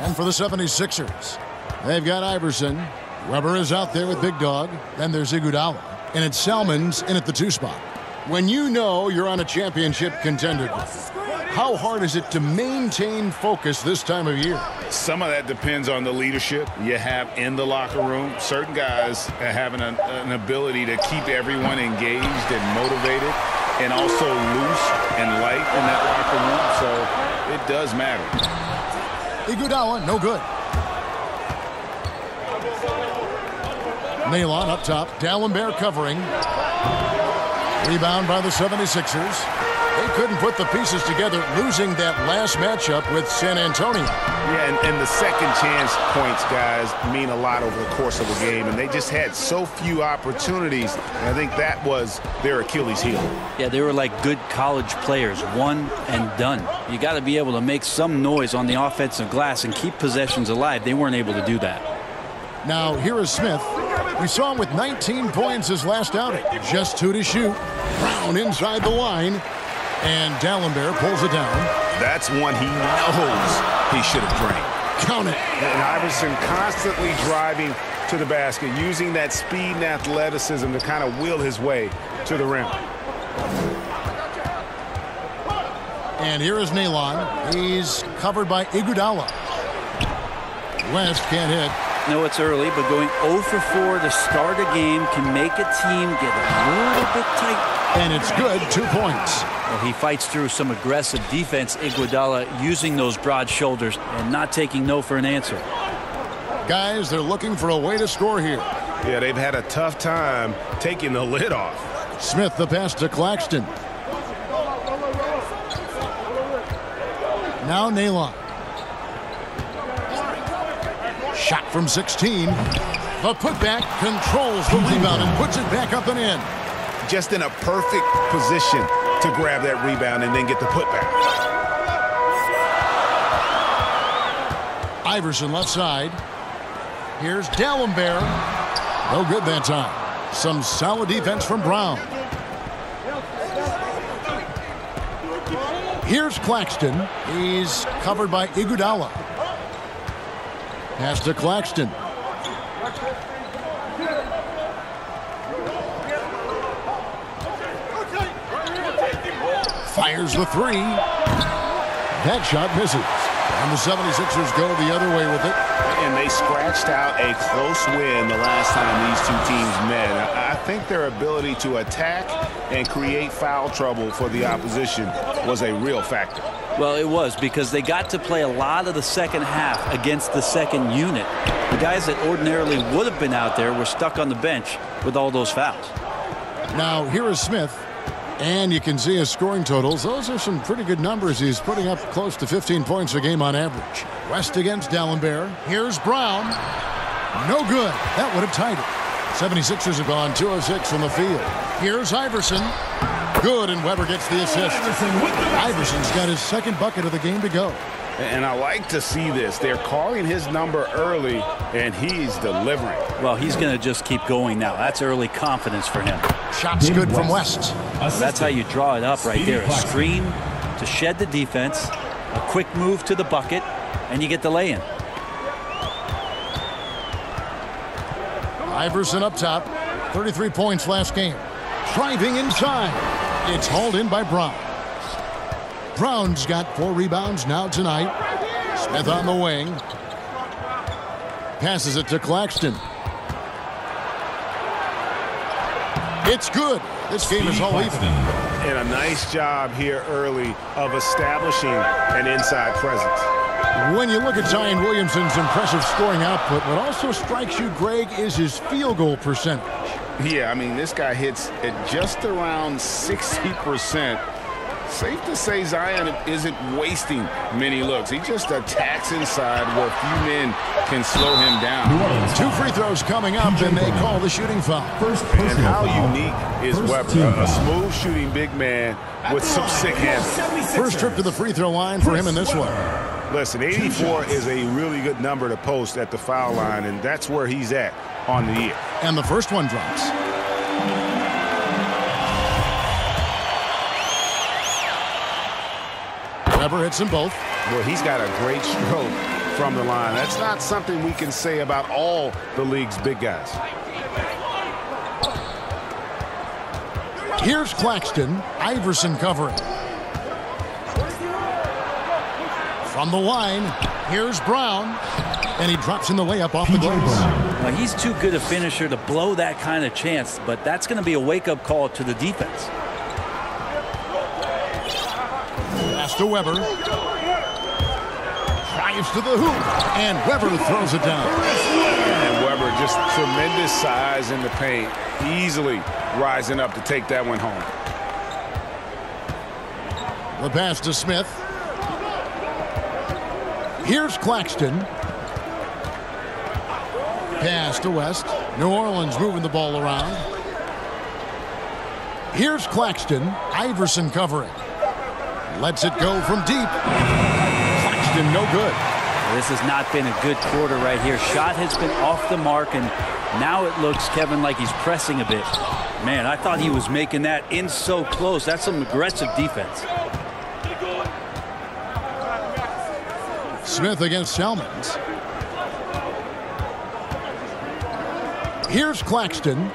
And for the 76ers, they've got Iverson. Weber is out there with Big Dog. Then there's Iguodala. And it's Salmons in at the 2 spot. When you know you're on a championship contender, how hard is it to maintain focus this time of year? Some of that depends on the leadership you have in the locker room. Certain guys have an ability to keep everyone engaged and motivated and also loose and light in that locker room. So it does matter. Iguodala, no good. Nalon up top. D'Alembert covering. Rebound by the 76ers. They couldn't put the pieces together, losing that last matchup with San Antonio. Yeah, and the second chance points, guys, mean a lot over the course of a game, and they just had so few opportunities, and I think that was their Achilles heel. Yeah, they were like good college players, one and done. You got to be able to make some noise on the offensive glass and keep possessions alive. They weren't able to do that. Now, here is Smith. We saw him with 19 points his last outing. Just 2 to shoot. Brown inside the line. And D'Alembert pulls it down. That's one he knows he should have drained. Count it. And Iverson constantly driving to the basket, using that speed and athleticism to kind of wheel his way to the rim. And here is Nalon. He's covered by Iguodala. West can't hit. No, it's early, but going 0 for 4 to start a game can make a team get a little bit tight. And it's good, 2 points. Well, he fights through some aggressive defense. Iguodala using those broad shoulders and not taking no for an answer. Guys, they're looking for a way to score here. Yeah, they've had a tough time taking the lid off. Smith the pass to Claxton. Now Nalon. Shot from 16. The putback controls the rebound and puts it back up and in. Just in a perfect position to grab that rebound and then get the putback. Iverson left side. Here's D'Alembert. No good that time. Some solid defense from Brown. Here's Claxton. He's covered by Iguodala. Pass to Claxton. Fires the 3. That shot misses. And the 76ers go the other way with it. And they scratched out a close win the last time these two teams met. I think their ability to attack and create foul trouble for the opposition was a real factor. Well, it was, because they got to play a lot of the second half against the second unit. The guys that ordinarily would have been out there were stuck on the bench with all those fouls. Now, here is Smith. And you can see his scoring totals. Those are some pretty good numbers. He's putting up close to 15 points a game on average. West against D'Alembert. Here's Brown. No good. That would have tied it. 76ers have gone 2 of 6 from the field. Here's Iverson. Good, and Weber gets the assist. Iverson's got his second bucket of the game to go. And I like to see this. They're calling his number early, and he's delivering. Well, he's going to just keep going now. That's early confidence for him. Shots good from West. That's how you draw it up right there. A screen to shed the defense, a quick move to the bucket, and you get the lay-in. Iverson up top. 33 points last game. Driving inside. It's hauled in by Brown. Brown's got 4 rebounds now tonight. Smith on the wing. Passes it to Claxton. It's good. This game is all even. And a nice job here early of establishing an inside presence. When you look at Zion Williamson's impressive scoring output, what also strikes you, Greg, is his field goal percentage. Yeah, I mean, this guy hits at just around 60%. Safe to say Zion isn't wasting many looks. He just attacks inside where few men can slow him down. 2 free throws coming up, and they call the shooting foul. And how unique is Weber? A smooth shooting big man with some sick hands. First trip to the free throw line for him in this one. Listen, 84 is a really good number to post at the foul line, and that's where he's at on the year. And the first one drops. Weber hits them both. Well, he's got a great stroke from the line. That's not something we can say about all the league's big guys. Here's Claxton. Iverson covering. From the line, here's Brown. And he drops in the layup off the glass. Well, he's too good a finisher to blow that kind of chance, but that's going to be a wake-up call to the defense. Pass to Weber. Drives to the hoop. And Weber throws it down. And Weber, just tremendous size in the paint. Easily rising up to take that one home. The pass to Smith. Here's Claxton. Pass to West. New Orleans moving the ball around. Here's Claxton. Iverson covering. Lets it go from deep. Claxton no good. This has not been a good quarter right here. Shot has been off the mark, and now it looks, Kevin, like he's pressing a bit. Man, I thought he was making that in so close. That's some aggressive defense. Smith against Salmons. Here's Claxton.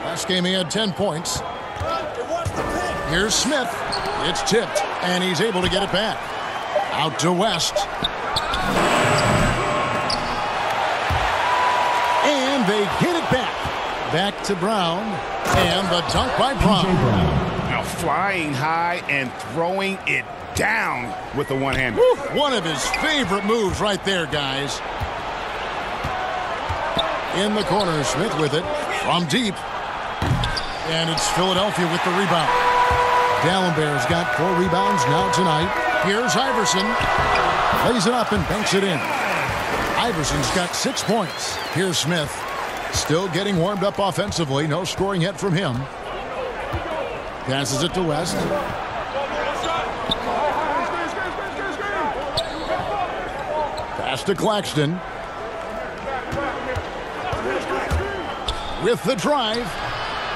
Last game he had 10 points. Here's Smith. It's tipped, and he's able to get it back. Out to West. And they get it back. Back to Brown. And the dunk by Brown. Now flying high and throwing it down with the one-hander. One of his favorite moves right there, guys. In the corner, Smith with it from deep. And it's Philadelphia with the rebound. Dallenberg's got 4 rebounds now tonight. Here's Iverson. Lays it up and banks it in. Iverson's got 6 points. Here's Smith. Still getting warmed up offensively. No scoring yet from him. Passes it to West. Pass to Claxton. With the drive.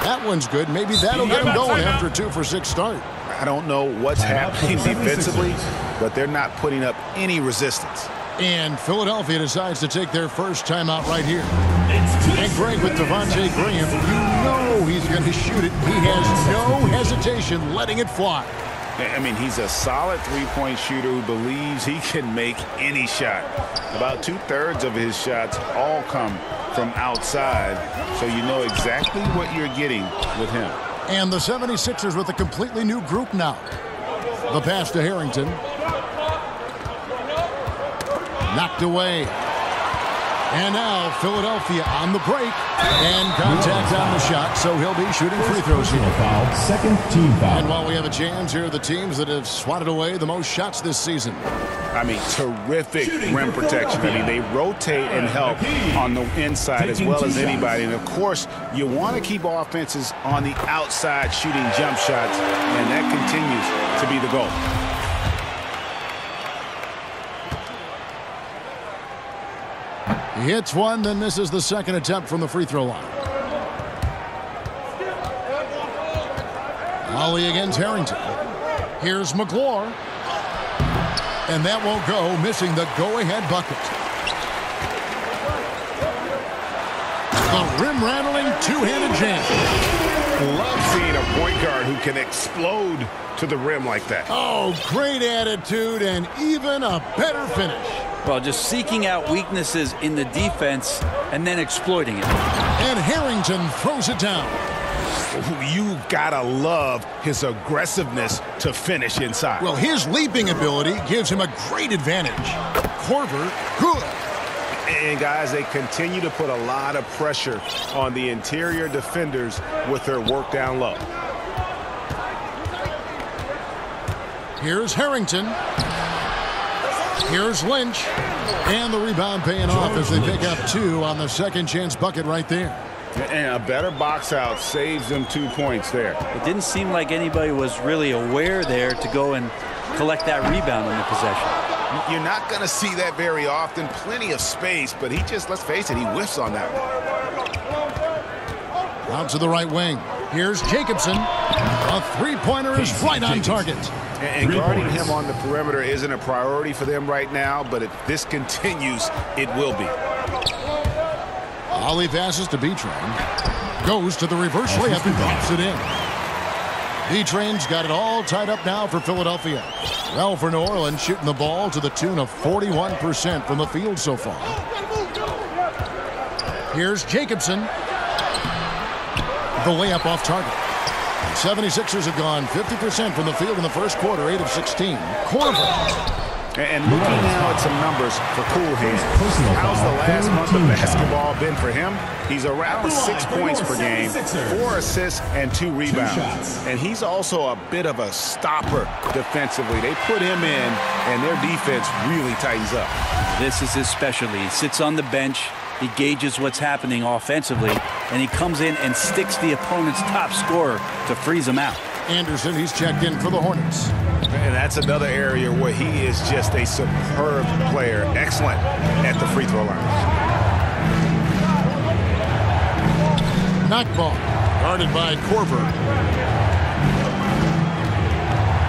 That one's good. Maybe that'll get him going after a 2-for-6 start. I don't know what's happening defensively, but they're not putting up any resistance. And Philadelphia decides to take their first timeout right here. And Greg with Devontae Graham. You know he's going to shoot it. He has no hesitation letting it fly. I mean, he's a solid three-point shooter who believes he can make any shot. About 2/3 of his shots all come from outside, so you know exactly what you're getting with him. And the 76ers with a completely new group now. The pass to Harrington. Knocked away. And now Philadelphia on the break. And contact on the shot, so he'll be shooting free throws here. Second team foul. And while we have a chance, here are the teams that have swatted away the most shots this season. I mean, terrific rim protection. I mean, they rotate and help on the inside as well as anybody. And, of course, you want to keep offenses on the outside shooting jump shots, and that continues to be the goal. He hits one, then misses the second attempt from the free throw line. Ollie against Harrington. Here's McClure. And that won't go, missing the go-ahead bucket. The rim-rattling two-handed jam. Love seeing a point guard who can explode to the rim like that. Oh, great attitude and even a better finish. Well, just seeking out weaknesses in the defense and then exploiting it. And Harrington throws it down. You gotta love his aggressiveness to finish inside. Well, his leaping ability gives him a great advantage. Korver, good. And guys, they continue to put a lot of pressure on the interior defenders with their work down low. Here's Harrington. Here's Lynch. And the rebound paying off as they pick up 2 on the second chance bucket right there. And a better box out saves them 2 points there. It didn't seem like anybody was really aware there to go and collect that rebound on the possession. You're not going to see that very often. Plenty of space, but he just, let's face it, he whiffs on that one. Out to the right wing. Here's Jacobson. A three-pointer is right on target. And guarding him on the perimeter isn't a priority for them right now, but if this continues, it will be. Ollie passes to B-Train. Goes to the reverse layup and drops it in. B-Train's got it all tied up now for Philadelphia. Well, for New Orleans, shooting the ball to the tune of 41% from the field so far. Here's Jacobson. The layup off target. 76ers have gone 50% from the field in the first quarter, 8 of 16. Korver. And looking now at some numbers for Cool Hands. How's the last month of basketball been for him? He's around 6 points per game, 4 assists, and 2 rebounds. And he's also a bit of a stopper defensively. They put him in, and their defense really tightens up. This is his specialty. He sits on the bench. He gauges what's happening offensively, and he comes in and sticks the opponent's top scorer to freeze him out. Anderson, he's checked in for the Hornets. And that's another area where he is just a superb player. Excellent at the free throw line. Knock ball. Guarded by Korver.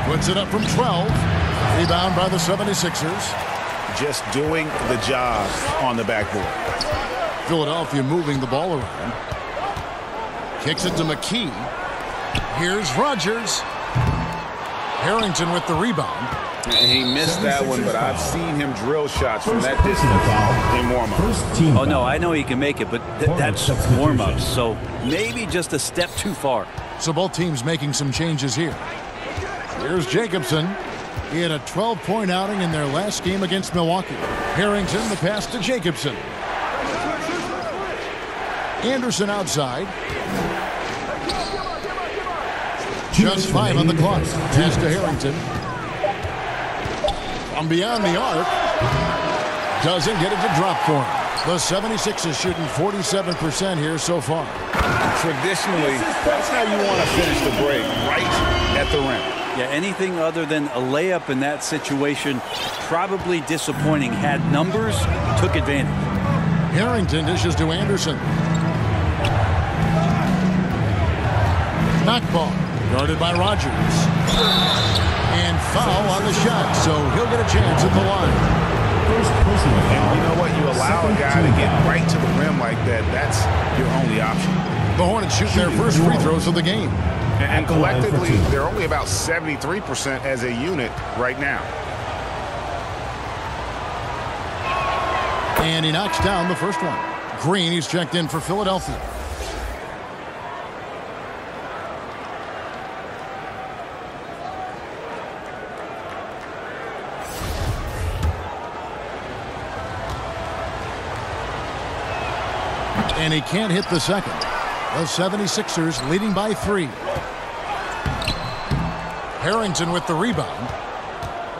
Puts it up from 12. Rebound by the 76ers. Just doing the job on the backboard. Philadelphia moving the ball around. Kicks it to McKee. Here's Rogers. Harrington with the rebound. He missed that one, but I've seen him drill shots from that distance in warm-up. Oh, no, I know he can make it, but that's warm-ups, so maybe just a step too far. So both teams making some changes here. Here's Jacobson. He had a 12-point outing in their last game against Milwaukee. Harrington, the pass to Jacobson. Anderson outside. Just 5 on the clock. Pass to Harrington. From beyond the arc. Doesn't get it to drop for him. The 76ers shooting 47% here so far. Traditionally, that's how you want to finish the break, right at the rim. Yeah, anything other than a layup in that situation, probably disappointing. Had numbers, took advantage. Harrington dishes to Anderson. Knock ball. Guarded by Rogers. And foul on the shot, so he'll get a chance at the line. And you know what? You allow a guy to get right to the rim like that, that's your only option. The Hornets shoot their first free throws of the game. And collectively, they're only about 73% as a unit right now. And he knocks down the first one. Green, he's checked in for Philadelphia. And he can't hit the second. The 76ers leading by 3. Harrington with the rebound.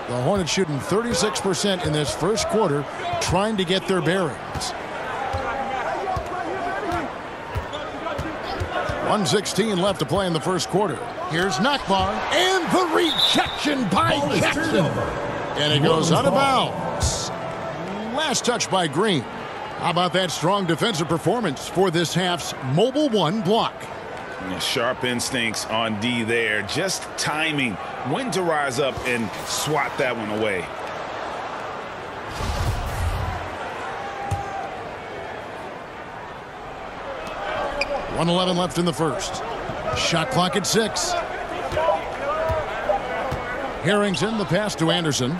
The Hornets shooting 36% in this first quarter, trying to get their bearings. 1:16 left to play in the first quarter. Here's Nakbar, and the rejection by Jackson. And it goes out of bounds. Last touch by Green. How about that strong defensive performance for this half's Mobile 1 block? Sharp instincts on D there. Just timing when to rise up and swat that one away. .111 left in the first. Shot clock at 6. Harrington, the pass to Anderson.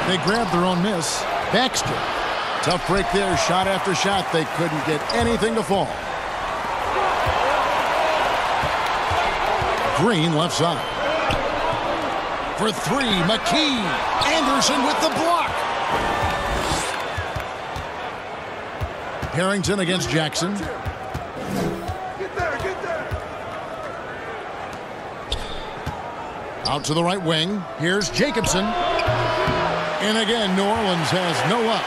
They grabbed their own miss. Baxter. Tough break there, shot after shot. They couldn't get anything to fall. Green left side. For 3, McKee. Anderson with the block. Harrington against Jackson. Out to the right wing. Here's Jacobson. And again, New Orleans has no luck.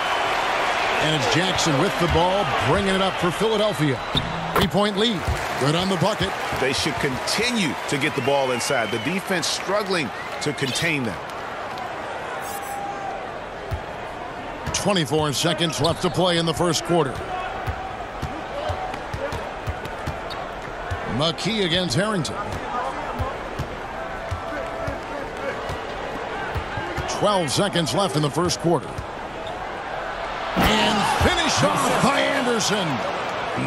And it's Jackson with the ball, bringing it up for Philadelphia. 3-point lead. Good on the bucket. They should continue to get the ball inside. The defense struggling to contain them. 24 seconds left to play in the first quarter. McKee against Harrington. 12 seconds left in the first quarter. And finish off by Anderson.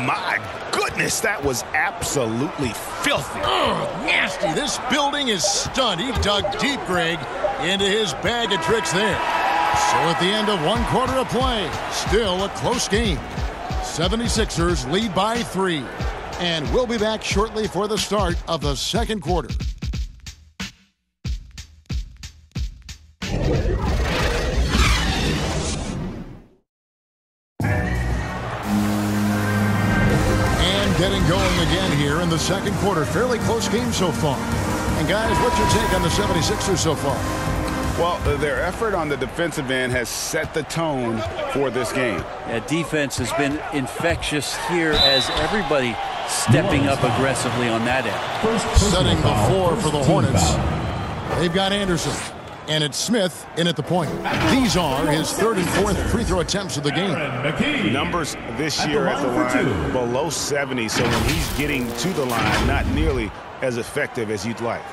My goodness, that was absolutely filthy. Oh, nasty. This building is stunned. He dug deep, Greg, into his bag of tricks there. So at the end of 1 quarter of play, still a close game. 76ers lead by 3. And we'll be back shortly for the start of the second quarter. Getting going again here in the second quarter. Fairly close game so far. And guys, what's your take on the 76ers so far? Well, their effort on the defensive end has set the tone for this game. Yeah, defense has been infectious here as everybody stepping up aggressively on that end. Setting the floor for the Hornets. They've got Anderson. And it's Smith in at the point. These are his 3rd and 4th free throw attempts of the game. Numbers this year at the line below 70, so when he's getting to the line, not nearly as effective as you'd like.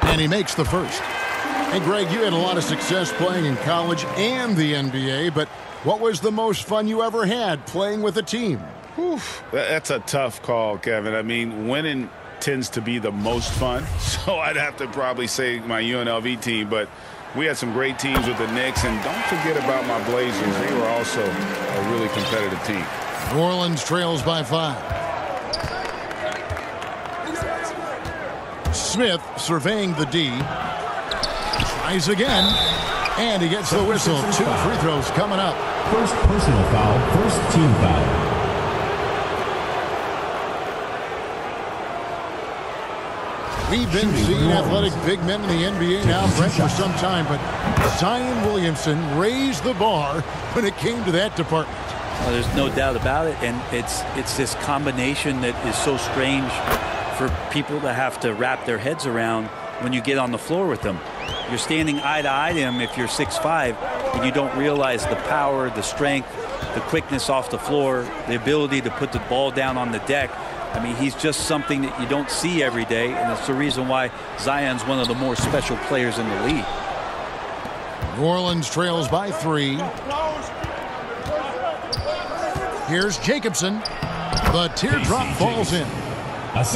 And he makes the first. Hey, Greg, you had a lot of success playing in college and the NBA, but what was the most fun you ever had playing with a team? Whew, that's a tough call, Kevin. I mean, winning tends to be the most fun, so I'd have to probably say my UNLV team, but we had some great teams with the Knicks, and don't forget about my Blazers. They were also a really competitive team. New Orleans trails by 5. Smith surveying the D. Tries again, and he gets the whistle. 2 free throws coming up. First personal foul, first team foul. We've been seeing athletic big men in the NBA now, Brent, for some time, but Zion Williamson raised the bar when it came to that department. Well, there's no doubt about it, and it's this combination that is so strange for people to have to wrap their heads around when you get on the floor with them. You're standing eye to eye to him if you're 6'5", and you don't realize the power, the strength, the quickness off the floor, the ability to put the ball down on the deck. I mean, he's just something that you don't see every day, and it's the reason why Zion's one of the more special players in the league. New Orleans trails by 3. Here's Jacobson. The teardrop falls in.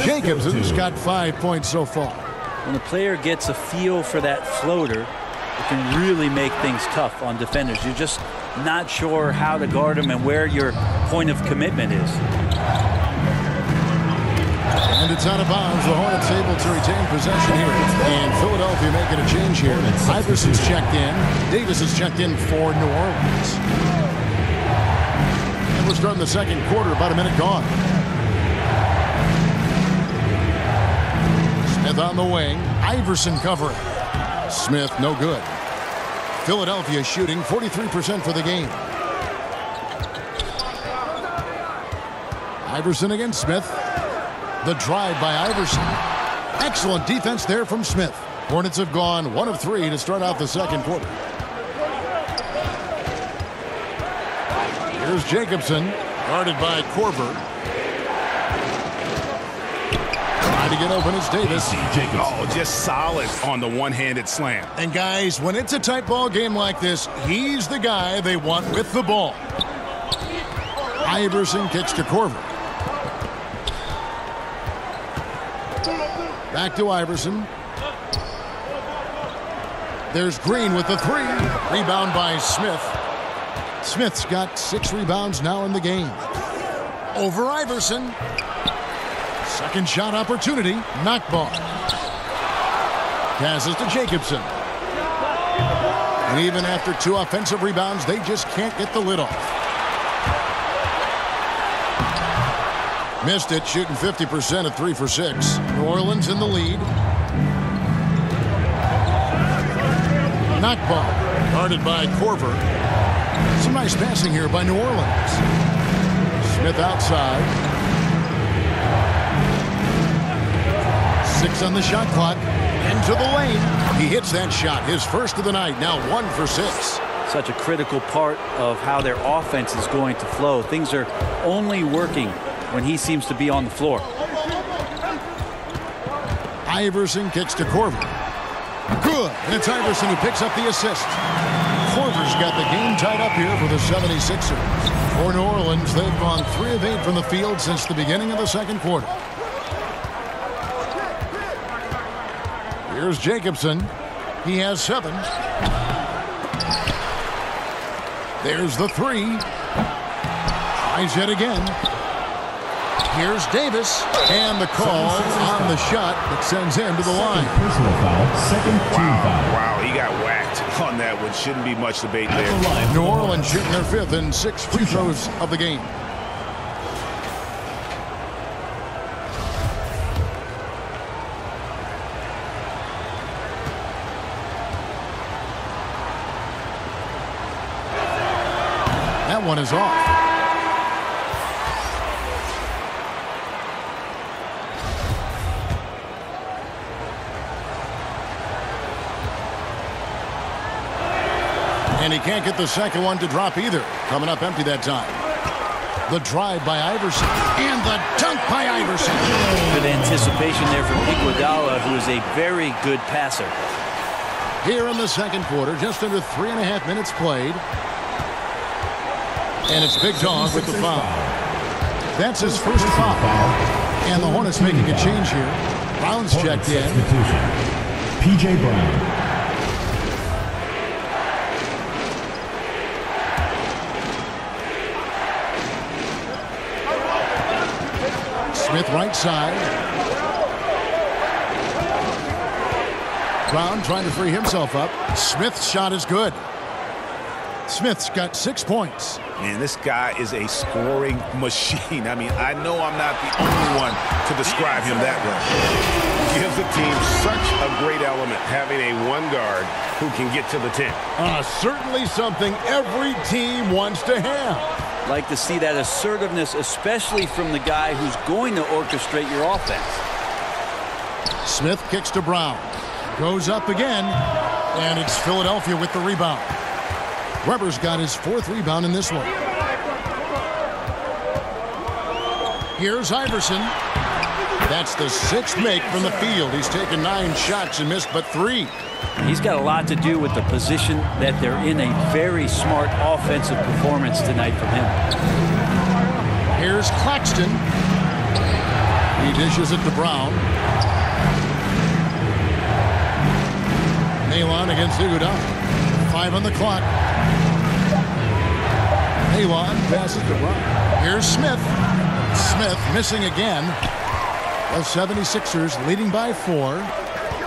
Jacobson's got 5 points so far. When a player gets a feel for that floater, it can really make things tough on defenders. You're just not sure how to guard them and where your point of commitment is. And it's out of bounds. The Hornets able to retain possession here. And Philadelphia making a change here. Iverson's checked in. Davis is checked in for New Orleans. And we're starting the second quarter, about a minute gone. Smith on the wing. Iverson covering. Smith no good. Philadelphia shooting 43% for the game. Iverson against Smith. The drive by Iverson. Excellent defense there from Smith. Hornets have gone 1 of 3 to start out the second quarter. Here's Jacobson, guarded by Korver. Trying to get open is Davis. Oh, just solid on the one-handed slam. And guys, when it's a tight ball game like this, he's the guy they want with the ball. Iverson kicks to Korver. Back to Iverson. There's Green with the 3. Rebound by Smith. Smith's got 6 rebounds now in the game. Over Iverson. Second shot opportunity. Knock ball. Passes to Jacobson. And even after 2 offensive rebounds, they just can't get the lid off. Missed it, shooting 50% at 3 for 6. New Orleans in the lead. Knock ball, guarded by Korver. Some nice passing here by New Orleans. Smith outside. 6 on the shot clock. Into into the lane. He hits that shot, his first of the night, now 1 for 6. Such a critical part of how their offense is going to flow. Things are only working when he seems to be on the floor. Iverson kicks to Korver. Good. And it's Iverson who picks up the assist. Korver's got the game tied up here for the 76ers. For New Orleans, they've gone 3 of 8 from the field since the beginning of the second quarter. Here's Jacobson. He has 7. There's the 3. Tries it again. Here's Davis. And the call on the shot that sends him to the line. Personal foul, second team foul. Wow, he got whacked on that one. Shouldn't be much debate there. New Orleans shooting their 5th and 6 free throws of the game. That one is off. And he can't get the second one to drop either. Coming up empty that time. The drive by Iverson. And the dunk by Iverson. Good anticipation there from Iguodala, who is a very good passer. Here in the second quarter, just under 3.5 minutes played. And it's Big Dog with the foul. That's his first foul. And the Hornets making a change here. Brown's checked in. P.J. Brown. Smith right side. Brown trying to free himself up. Smith's shot is good. Smith's got 6 points. Man, this guy is a scoring machine. I mean, I know I'm not the only one to describe him that way. Gives the team such a great element having a one guard who can get to the 10. Certainly something every team wants to have. Like to see that assertiveness, especially from the guy who's going to orchestrate your offense. Smith kicks to Brown. Goes up again. And it's Philadelphia with the rebound. Weber's got his 4th rebound in this one. Here's Iverson. That's the 6th make from the field. He's taken 9 shots and missed but 3. He's got a lot to do with the position that they're in. A very smart offensive performance tonight from him. Here's Claxton. He dishes it to Brown. Malon against Iguodala. 5 on the clock. Malon passes to Brown. Here's Smith. Smith missing again. The 76ers leading by 4.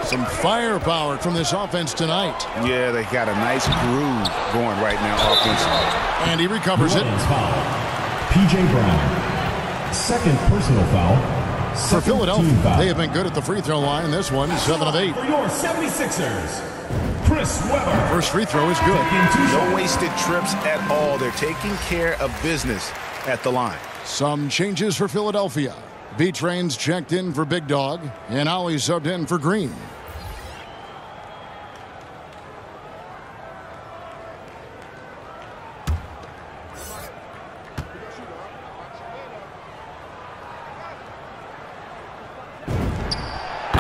Some firepower from this offense tonight. Yeah, they got a nice groove going right now offensively. And he recovers it. P.J. Brown. Second personal foul. For Philadelphia, they have been good at the free throw line. This one, 7 of 8. For your 76ers, Chris Webber. First free throw is good. No wasted trips at all. They're taking care of business at the line. Some changes for Philadelphia. B-Train's checked in for Big Dog, and Ollie subbed in for Green.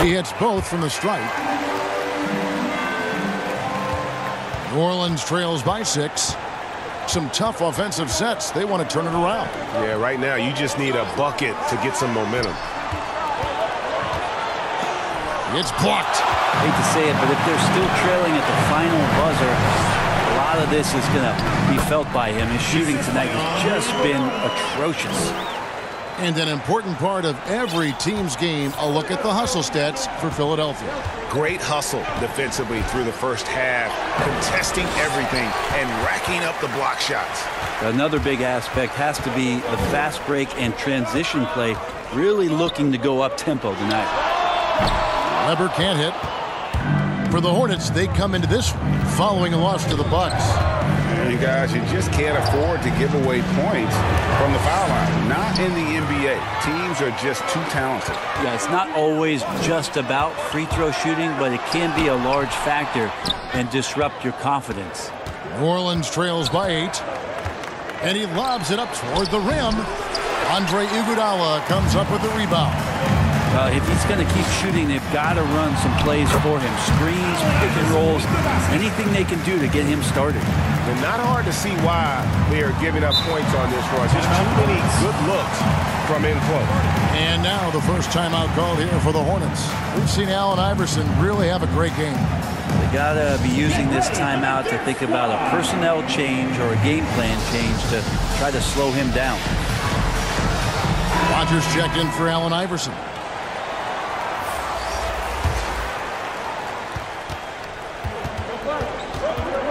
He hits both from the stripe. New Orleans trails by 6. Some tough offensive sets. They want to turn it around. Yeah, right now you just need a bucket to get some momentum. It's blocked. I hate to say it, but if they're still trailing at the final buzzer, a lot of this is going to be felt by him. His shooting tonight has just been atrocious. And an important part of every team's game, a look at the hustle stats for Philadelphia. Great hustle defensively through the first half, contesting everything and racking up the block shots. Another big aspect has to be the fast break and transition play, really looking to go up-tempo tonight. Weber can't hit. For the Hornets, they come into this one following a loss to the Bucks. You guys, you just can't afford to give away points from the foul line. Not in the NBA. Teams are just too talented. Yeah, it's not always just about free throw shooting, but it can be a large factor and disrupt your confidence. New Orleans trails by 8. And he lobs it up toward the rim. Andre Iguodala comes up with the rebound. If he's going to keep shooting, they've got to run some plays for him. Screens, pick and rolls, anything they can do to get him started. And not hard to see why they are giving up points on this run. Just too many good looks from in close. And now the first timeout called here for the Hornets. We've seen Allen Iverson really have a great game. They got to be using this timeout to think about a personnel change or a game plan change to try to slow him down. Rodgers checked in for Allen Iverson.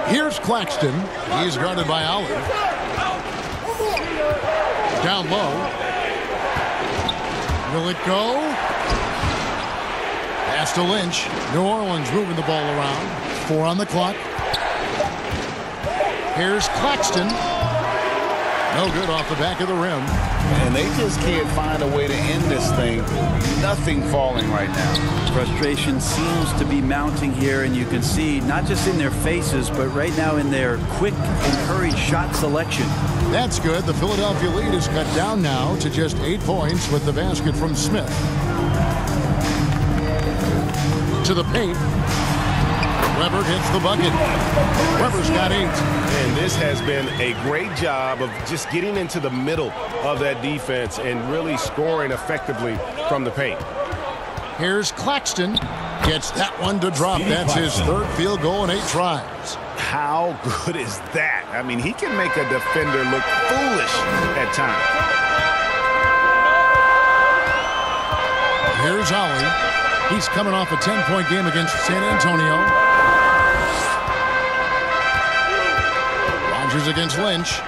Here's Claxton. He's guarded by Allen. Down low. Will it go? Pass to Lynch. New Orleans moving the ball around. 4 on the clock. Here's Claxton. No good off the back of the rim. And they just can't find a way to end this thing. Nothing falling right now. Frustration seems to be mounting here, and you can see not just in their faces, but right now in their quick and hurried shot selection. That's good. The Philadelphia lead is cut down now to just 8 points with the basket from Smith. To the paint. Weber hits the bucket. Weber's got 8. And this has been a great job of just getting into the middle of that defense and really scoring effectively from the paint. Here's Claxton. Gets that one to drop. That's his 3rd field goal in 8 tries. How good is that? I mean, he can make a defender look foolish at times. Here's Ollie. He's coming off a 10-point game against San Antonio. Rodgers against Lynch.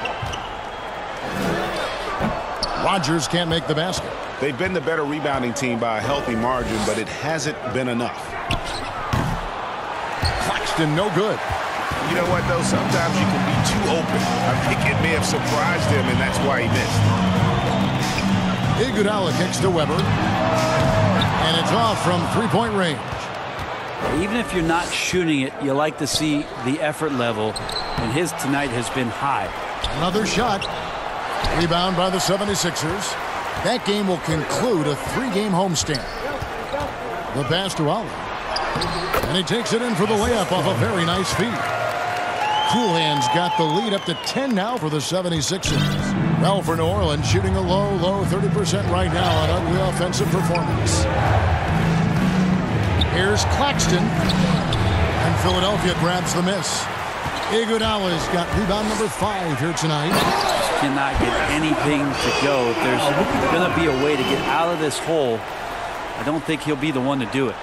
Rodgers can't make the basket. They've been the better rebounding team by a healthy margin, but it hasn't been enough. Claxton, no good. You know what, though? Sometimes you can be too open. I think it may have surprised him, and that's why he missed. Iguodala kicks to Weber. And it's off from 3-point range. Even if you're not shooting it, you like to see the effort level, and his tonight has been high. Another shot. Rebound by the 76ers. That game will conclude a 3-game homestand. The pass to Allen. And he takes it in for the layup off a very nice feed. Coolhand's got the lead up to 10 now for the 76ers. Well, for New Orleans, shooting a low 30% right now on ugly offensive performance. Here's Claxton. And Philadelphia grabs the miss. Iguodala's got rebound number 5 here tonight. Cannot get anything to go. If there's going to be a way to get out of this hole, I don't think he'll be the one to do it.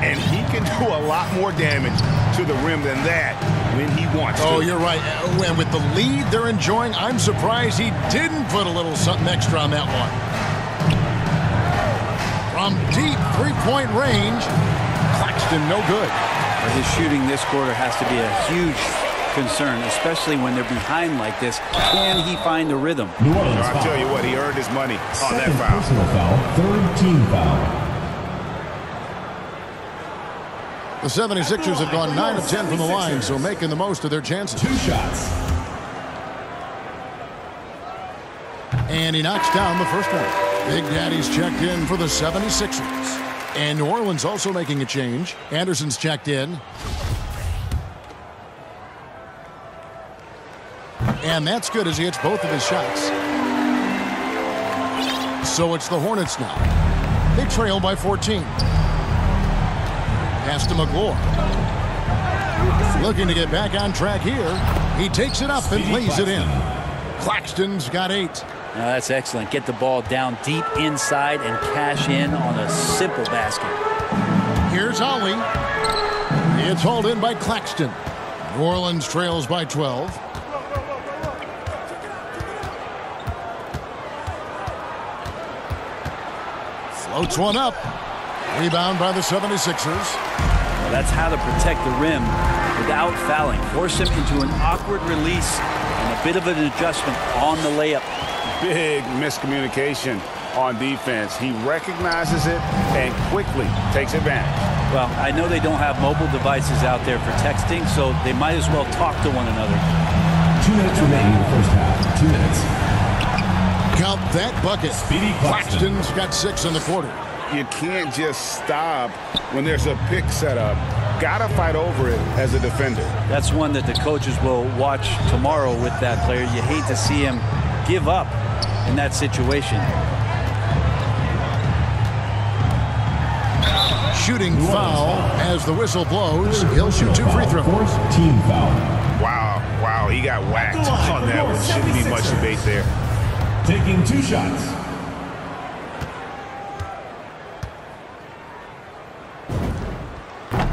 And he can do a lot more damage to the rim than that when he wants to. Oh, you're right. And with the lead they're enjoying, I'm surprised he didn't put a little something extra on that one. From deep 3-point range, Claxton no good. His shooting this quarter has to be a huge concern, especially when they're behind like this. Can he find the rhythm? I'll tell you what, he earned his money on that foul. Personal foul, 3rd team foul. The 76ers have gone 9 of 10 from the line, so making the most of their chances. 2 shots. And he knocks down the first one. Big Daddy's checked in for the 76ers. And New Orleans also making a change. Anderson's checked in. And that's good as he hits both of his shots. So it's the Hornets now. They trail by 14. Pass to McGlure. Looking to get back on track here. He takes it up and lays it in. Claxton's got 8. That's excellent. Get the ball down deep inside and cash in on a simple basket. Here's Ollie. It's hauled in by Claxton. New Orleans trails by 12. Floats one up. Rebound by the 76ers. That's how to protect the rim without fouling. Force him into an awkward release and a bit of an adjustment on the layup. Big miscommunication on defense. He recognizes it and quickly takes advantage. Well, I know they don't have mobile devices out there for texting, so they might as well talk to one another. 2 minutes remaining in the first half. 2 minutes. Count that bucket. Speedy Claxton's got 6 in the quarter. You can't just stop when there's a pick set up. Gotta fight over it as a defender. That's one that the coaches will watch tomorrow with that player. You hate to see him give up in that situation. Shooting foul as the whistle blows. He'll shoot 2 free throws. Team foul. Wow, he got whacked on that one. Shouldn't be much debate there. Taking 2 shots.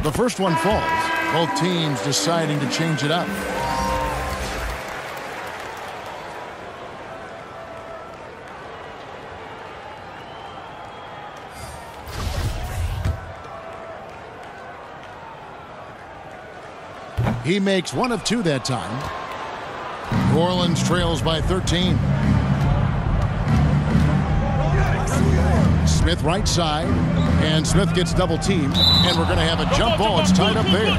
The first one falls. Both teams deciding to change it up. He makes 1 of 2 that time. New Orleans trails by 13. Smith right side, and Smith gets double teamed, and we're going to have a jump ball. It's tied up there.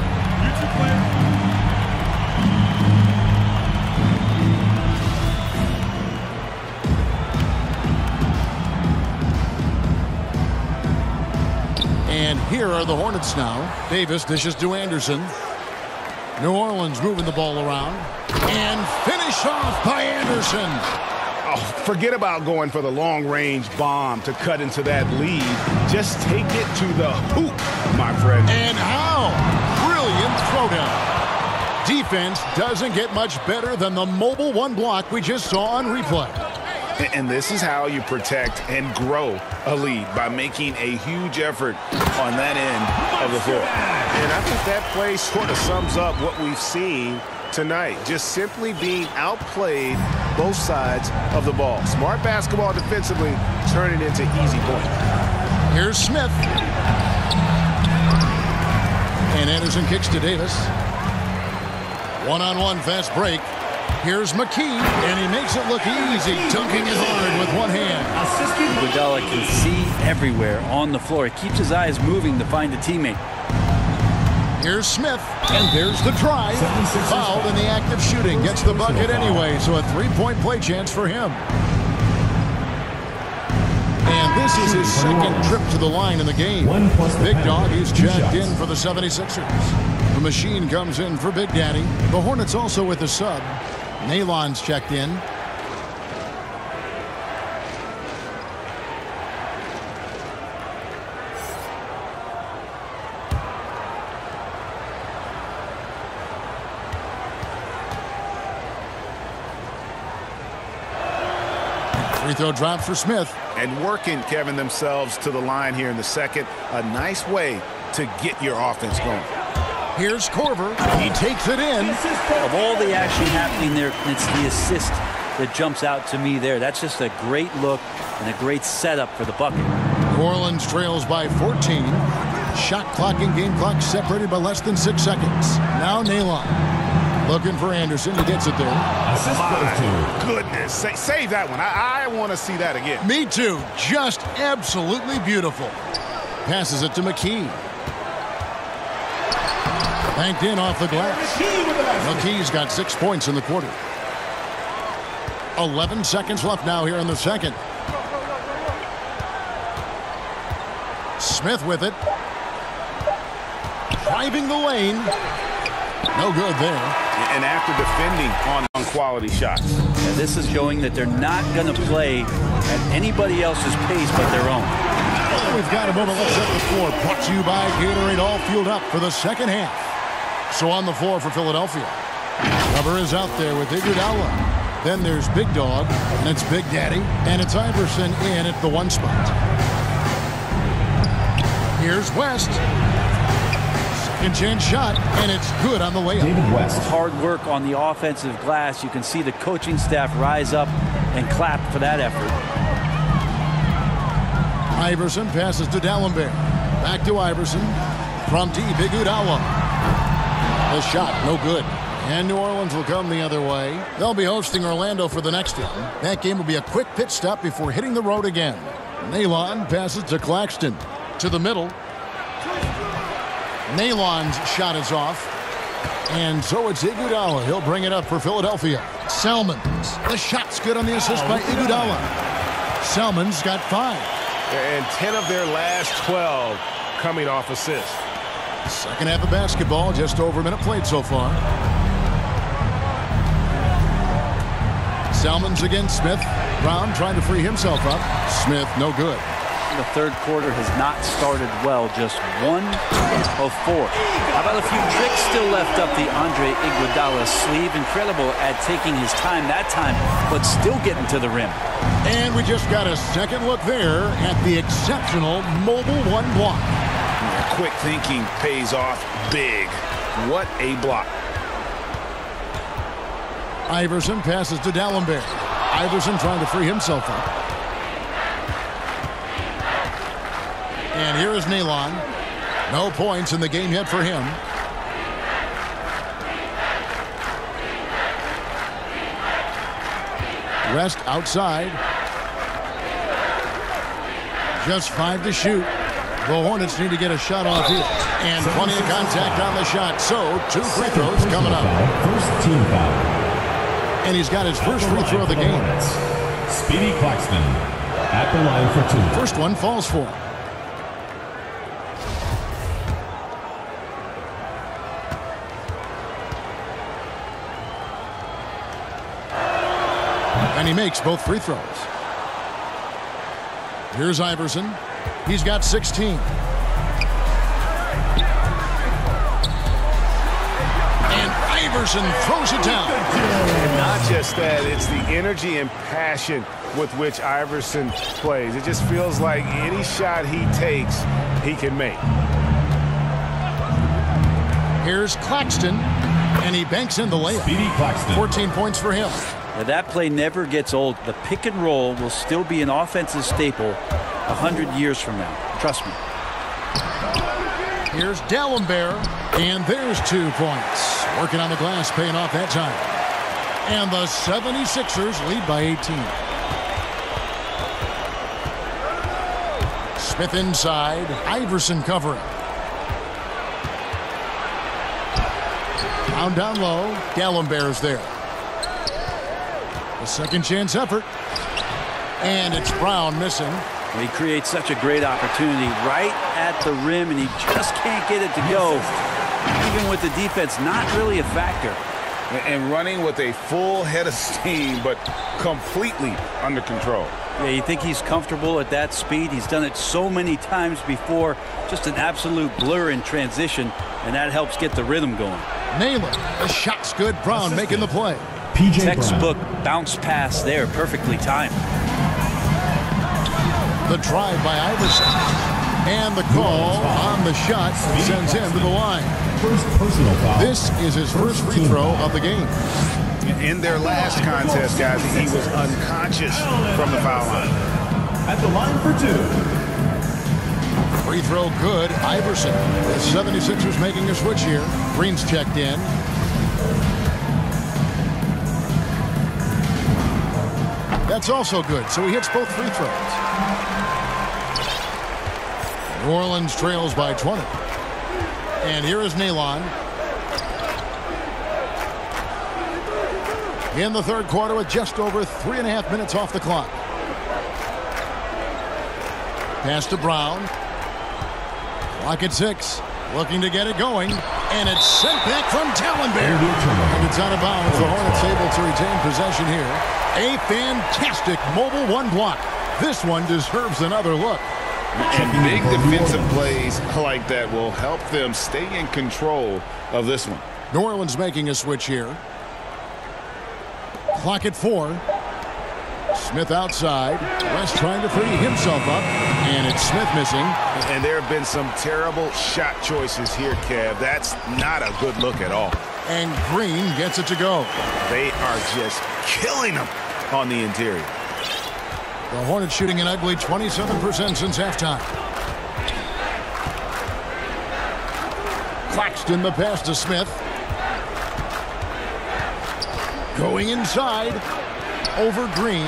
And here are the Hornets now. Davis dishes to Anderson. New Orleans moving the ball around, and finish off by Anderson. Oh, forget about going for the long-range bomb to cut into that lead. Just take it to the hoop, my friend. And how? Brilliant throwdown. Defense doesn't get much better than the mobile 1 block we just saw on replay. And this is how you protect and grow a lead, by making a huge effort on that end of the floor. And I think that play sort of sums up what we've seen tonight. Just simply being outplayed both sides of the ball. Smart basketball defensively, turning into easy points. Here's Smith. And Anderson kicks to Davis. One-on-one fast break. Here's McKee, and he makes it look easy, dunking it hard with 1 hand. Iguodala can see everywhere on the floor. He keeps his eyes moving to find a teammate. Here's Smith, and there's the try. Fouled in the act of shooting. Gets the bucket anyway, so a 3-point play chance for him. And this is his 2nd trip to the line in the game. Big Dog is checked in for the 76ers. The machine comes in for Big Daddy. The Hornets also with a sub. Nalon's checked in. Free throw drop for Smith. And working, Kevin, themselves to the line here in the 2nd. A nice way to get your offense going. Here's Korver. He takes it in. Of all the action happening there, it's the assist that jumps out to me there. That's just a great look and a great setup for the bucket. New Orleans trails by 14. Shot clock and game clock separated by less than 6 seconds. Now Nalon. Looking for Anderson. He gets it there. My goodness. Save that one. I want to see that again. Me too. Just absolutely beautiful. Passes it to McKee. Banked in off the glass. McKee's got 6 points in the quarter. 11 seconds left now here in the 2nd. Smith with it. Driving the lane. No good there. And after defending on quality shots. And this is showing that they're not going to play at anybody else's pace but their own. We've got a moment. Let's set the floor. Brought to you by Gatorade, all fueled up for the 2nd half. So on the floor for Philadelphia. Cover is out there with Iguodala. Then there's Big Dog, and it's Big Daddy, and it's Iverson in at the 1 spot. Here's West. 2nd chance shot, and it's good on the layup. David West. Hard work on the offensive glass. You can see the coaching staff rise up and clap for that effort. Iverson passes to D'Alembert. Back to Iverson. From deep, Iguodala. The shot, no good. And New Orleans will come the other way. They'll be hosting Orlando for the next one. That game will be a quick pit stop before hitting the road again. Nalon passes to Claxton. To the middle. Nalon's shot is off. And so it's Iguodala. He'll bring it up for Philadelphia. Salmons. The shot's good on the assist by Iguodala. Salmons got 5. And 10 of their last 12 coming off assists. Second half of basketball, just over a minute played so far. Salmons against Smith. Brown trying to free himself up. Smith, no good. The third quarter has not started well. Just 1 of 4. How about a few tricks still left up the Andre Iguodala sleeve? Incredible at taking his time that time, but still getting to the rim. And we just got a second look there at the exceptional mobile 1 block. Quick thinking pays off big. What a block. Iverson passes to D'Alembert. Iverson trying to free himself up. And here is Nalon. No points in the game yet for him. West outside. Just 5 to shoot. The Hornets need to get a shot off here. And plenty of contact on the shot. So 2 free throws coming up. First team foul. And he's got his first free throw of the game. Speedy Claxton at the line for 2. First one falls for him. And he makes both free throws. Here's Iverson. He's got 16. And Iverson throws it down. And not just that, it's the energy and passion with which Iverson plays. It just feels like any shot he takes, he can make. Here's Claxton, and he banks in the layup. Speedy Claxton. 14 points for him. Now, that play never gets old. The pick and roll will still be an offensive staple 100 years from now. Trust me. Here's D'Alembert, and there's 2 points. Working on the glass, paying off that time. And the 76ers lead by 18. Smith inside. Iverson covering. Down low. D'Alembert's there. A second chance effort. And it's Brown missing. He creates such a great opportunity right at the rim, and he just can't get it to go. Even with the defense, not really a factor. And running with a full head of steam, but completely under control. Yeah, you think he's comfortable at that speed? He's done it so many times before. Just an absolute blur in transition, and that helps get the rhythm going. Naylor, the shot's good. Brown making the play. PJ Textbook bounce pass there, perfectly timed. The drive by Iverson. And the call on the shot sends him to the line. First personal foul. This is his first free throw of the game. In their last contest, guys, he was unconscious from the foul line. At the line for 2. Free throw good. Iverson. The 76ers making a switch here. Green's checked in. That's also good, so he hits both free throws. New Orleans trails by 20. And here is Nalon. In the third quarter with just over 3.5 minutes off the clock. Pass to Brown. Clock at 6. Looking to get it going. And it's sent back from D'Alembert. And it's out of bounds. The Hornets able to retain possession here. A fantastic mobile 1 block. This one deserves another look. And big defensive plays like that will help them stay in control of this one. New Orleans making a switch here. Clock at 4. Smith outside. West trying to free himself up. And it's Smith missing. And there have been some terrible shot choices here, Kev. That's not a good look at all. And Green gets it to go. They are just killing them on the interior. The Hornets shooting an ugly 27% since halftime. Claxton the pass to Smith. Going inside. Over Green.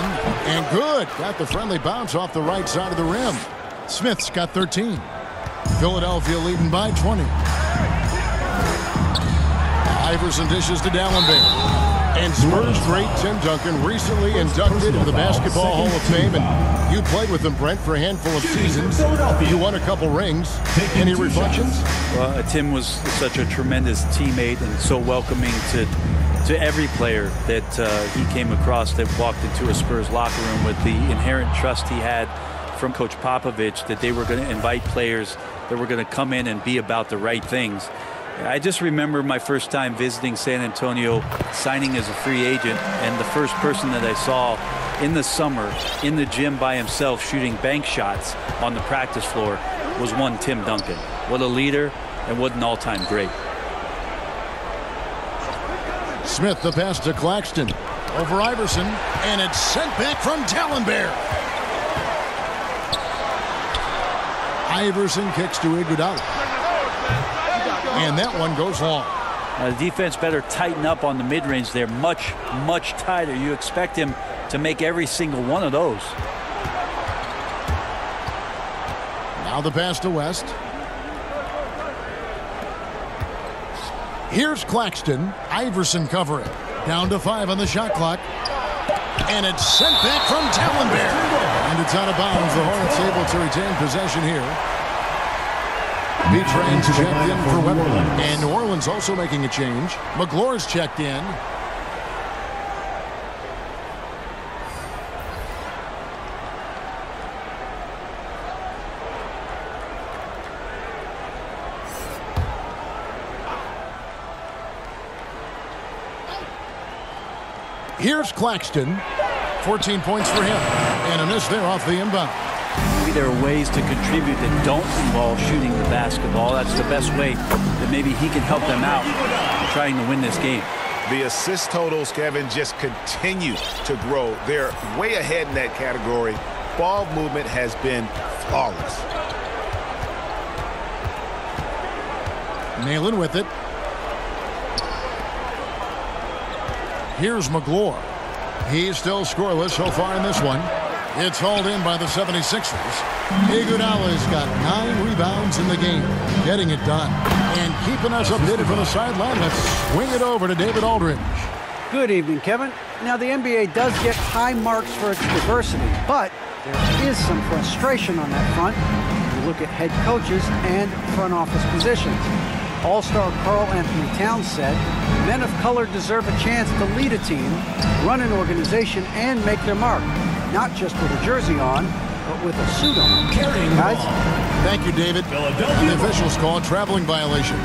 And good. Got the friendly bounce off the right side of the rim. Smith's got 13. Philadelphia leading by 20. Iverson dishes to D'Alembert. And Spurs great Tim Duncan recently inducted into the Basketball Hall of Fame. And you played with him, Brent, for a handful of seasons. You won a couple rings. Any reflections? Well, Tim was such a tremendous teammate and so welcoming to every player that he came across that walked into a Spurs locker room, with the inherent trust he had from Coach Popovich that they were going to invite players that were going to come in and be about the right things. I just remember my first time visiting San Antonio, signing as a free agent, and the first person that I saw in the summer in the gym by himself shooting bank shots on the practice floor was one Tim Duncan. What a leader and what an all-time great. Smith the pass to Claxton. Over Iverson, and it's sent back from D'Alembert. Iverson kicks to Iguodala. And that one goes long. The defense better tighten up on the mid-range there. Much, much tighter. You expect him to make every single one of those. Now the pass to West. Here's Claxton. Iverson covering. Down to 5 on the shot clock. And it's sent back from D'Alembert. And it's out of bounds. The Hornets able to retain possession here. B-Train's checked in for Weber. And New Orleans also making a change. McGlore's checked in. Here's Claxton. 14 points for him. And a miss there off the inbound. Maybe there are ways to contribute that don't involve shooting the basketball. That's the best way that maybe he can help them out in trying to win this game. The assist totals, Kevin, just continue to grow. They're way ahead in that category. Ball movement has been flawless. Nailing with it. Here's McGlore. He's still scoreless so far in this one. It's hauled in by the 76ers. Iguodala's got 9 rebounds in the game. Getting it done. And keeping us updated from the sideline. Let's swing it over to David Aldridge. Good evening, Kevin. Now, the NBA does get high marks for its diversity, but there is some frustration on that front. You look at head coaches and front office positions. All-star Karl Anthony Towns said, men of color deserve a chance to lead a team, run an organization, and make their mark. Not just with a jersey on, but with a suit on. Guys? Thank you, David. And the officials call a traveling violation.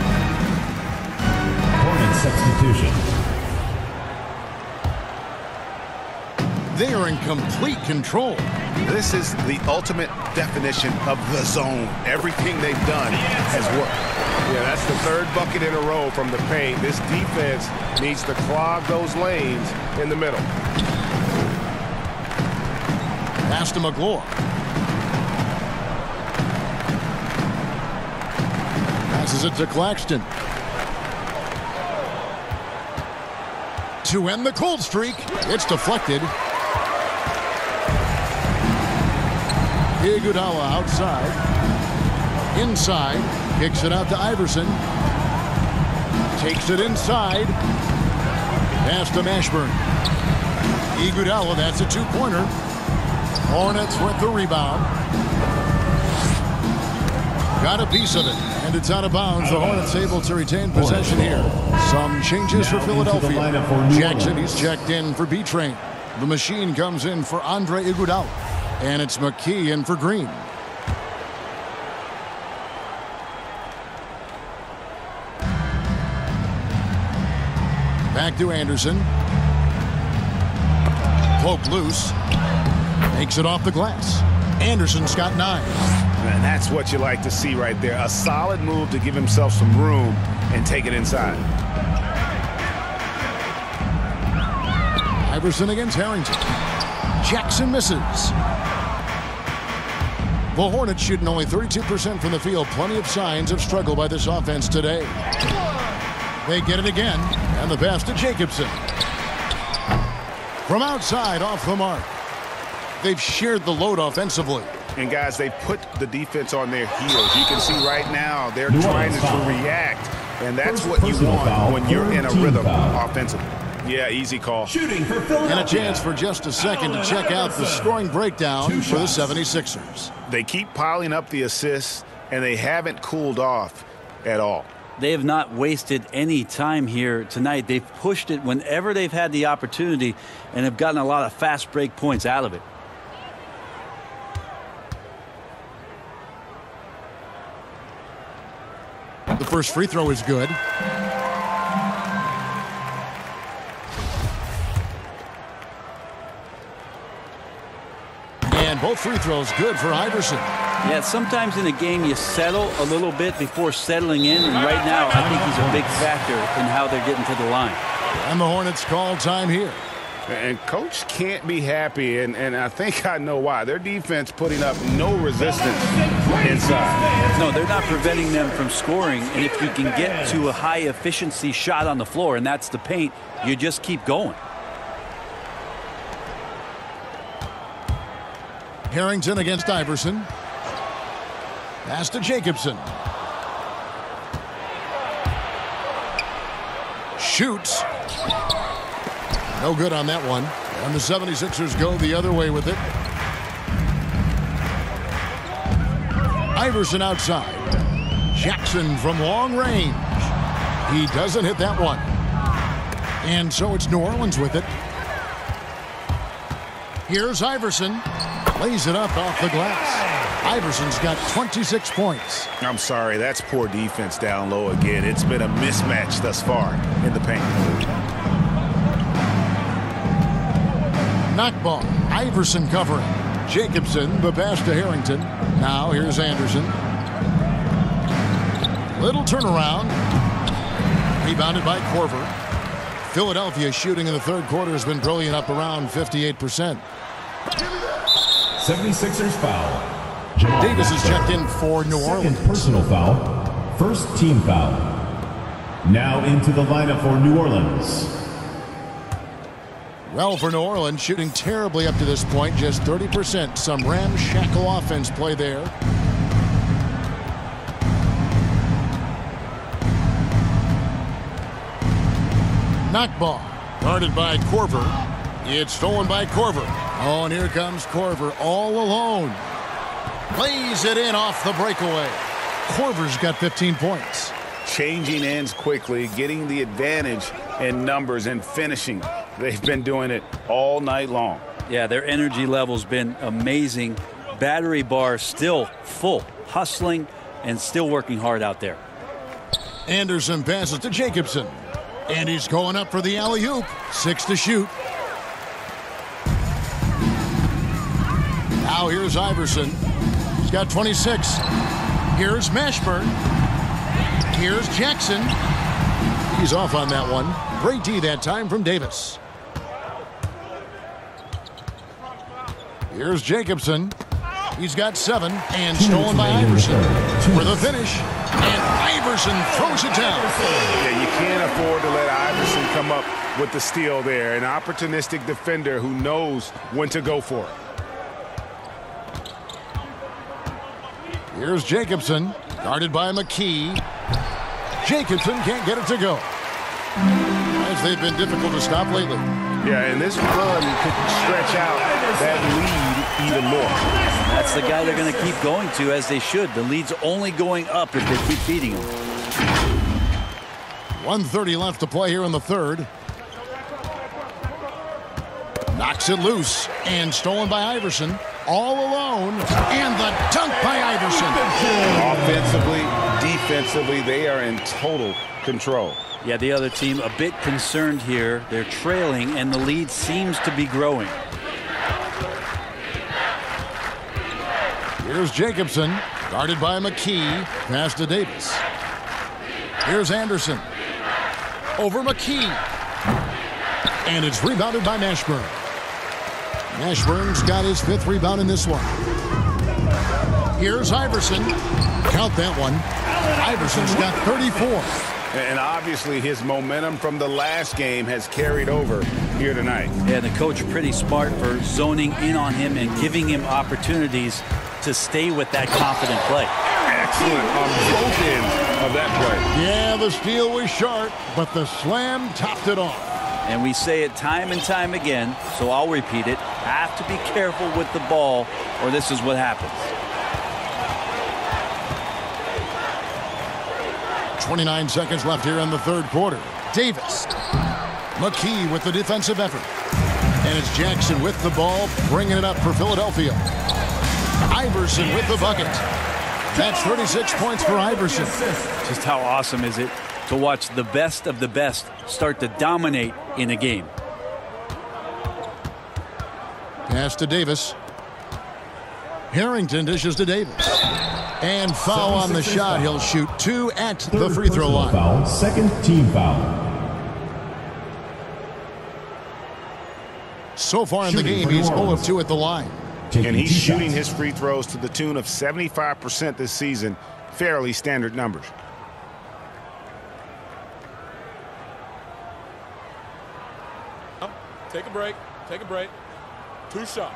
Hornets substitution. They are in complete control. This is the ultimate definition of the zone. Everything they've done has worked. Yeah, that's the 3rd bucket in a row from the paint. This defense needs to clog those lanes in the middle. Pass to McGlore. Passes it to Claxton. To end the cold streak, it's deflected. Iguodala outside. Inside. Kicks it out to Iverson. Takes it inside. Pass to Mashburn. Iguodala, that's a 2-pointer. Hornets with the rebound. Got a piece of it, and it's out of bounds. The Hornets able to retain possession here. Some changes for Philadelphia. Jackson, he's checked in for B-Train. The machine comes in for Andre Iguodala. And it's McKee in for Green. Back to Anderson. Poke loose. Makes it off the glass. Anderson's got 9. And that's what you like to see right there. A solid move to give himself some room and take it inside. Iverson against Harrington. Jackson misses. The Hornets shooting only 32% from the field. Plenty of signs of struggle by this offense today. They get it again, and the pass to Jacobson. From outside, off the mark. They've shared the load offensively. And, guys, they put the defense on their heels. You can see right now they're trying to react, and that's what you want when you're in a rhythm offensively. Yeah, easy call. Shooting for Philadelphie. And a chance for just a second to check out the scoring breakdown for the 76ers. They keep piling up the assists, and they haven't cooled off at all. They have not wasted any time here tonight. They've pushed it whenever they've had the opportunity and have gotten a lot of fast break points out of it. The first free throw is good. And both free throws good for Iverson. Yeah, sometimes in a game you settle a little bit before settling in, and right now I think he's a big factor in how they're getting to the line. And the Hornets call time here. And Coach can't be happy, and I think I know why. Their defense putting up no resistance inside. No, they're not preventing them from scoring, and if you can get to a high-efficiency shot on the floor, and that's the paint, you just keep going. Harrington against Iverson. Pass to Jacobson. Shoots. No good on that one. And the 76ers go the other way with it. Iverson outside. Jackson from long range. He doesn't hit that one. And so it's New Orleans with it. Here's Iverson. Lays it up off the glass. Iverson's got 26 points. I'm sorry, that's poor defense down low again. It's been a mismatch thus far in the paint. Knockball. Iverson covering. Jacobson, the pass to Harrington. Now here's Anderson. Little turnaround. Rebounded by Korver. Philadelphia shooting in the third quarter has been brilliant, up around 58%. 76ers foul. Davis is checked in for New Orleans. Second personal foul. First team foul. Now into the lineup for New Orleans. Well, for New Orleans, shooting terribly up to this point, just 30%. Some ramshackle offense play there. Knockball. Guarded by Korver. It's stolen by Korver. Oh, and here comes Korver all alone. Lays it in off the breakaway. Korver's got 15 points. Changing ends quickly, getting the advantage in numbers and finishing. They've been doing it all night long. Yeah, their energy level's been amazing. Battery bar still full, hustling and still working hard out there. Anderson passes to Jacobson. And he's going up for the alley-oop. 6 to shoot. Now here's Iverson. He's got 26. Here's Mashburn. Here's Jackson. He's off on that one. Great D that time from Davis. Here's Jacobson. He's got 7 and stolen by Iverson. For the finish. And Iverson throws it down. Yeah, you can't afford to let Iverson come up with the steal there. An opportunistic defender who knows when to go for it. Here's Jacobson, guarded by McKee. Jacobson can't get it to go. As they've been difficult to stop lately. Yeah, and this run could stretch out that lead even more. That's the guy they're going to keep going to, as they should. The lead's only going up if they keep beating him. 1:30 left to play here in the third. Knocks it loose and stolen by Iverson. All alone, and the dunk by Iverson. Offensively, defensively, they are in total control. Yeah, the other team a bit concerned here. They're trailing, and the lead seems to be growing. Here's Jacobson, guarded by McKee. Pass to Davis. Here's Anderson. Over McKee. And it's rebounded by Mashburn. Mashburn's got his 5th rebound in this one. Here's Iverson. Count that one. Iverson's got 34. And obviously his momentum from the last game has carried over here tonight. Yeah, the coach pretty smart for zoning in on him and giving him opportunities to stay with that confident play. Excellent on both ends of that play. Yeah, the steal was sharp, but the slam topped it off. And we say it time and time again, so I'll repeat it. Have to be careful with the ball, or this is what happens. 29 seconds left here in the third quarter. Davis. McKee with the defensive effort. And it's Jackson with the ball, bringing it up for Philadelphia. Iverson with the bucket. That's 36 points for Iverson. Just how awesome is it to watch the best of the best start to dominate in a game. Pass to Davis. Harrington dishes to Davis. And foul on the shot. He'll shoot 2 at the free throw line. Foul, second team foul. So far in the game, he's 0 of 2 at the line. And he's shooting his free throws to the tune of 75% this season. Fairly standard numbers. Take a break. Take a break. 2 shots.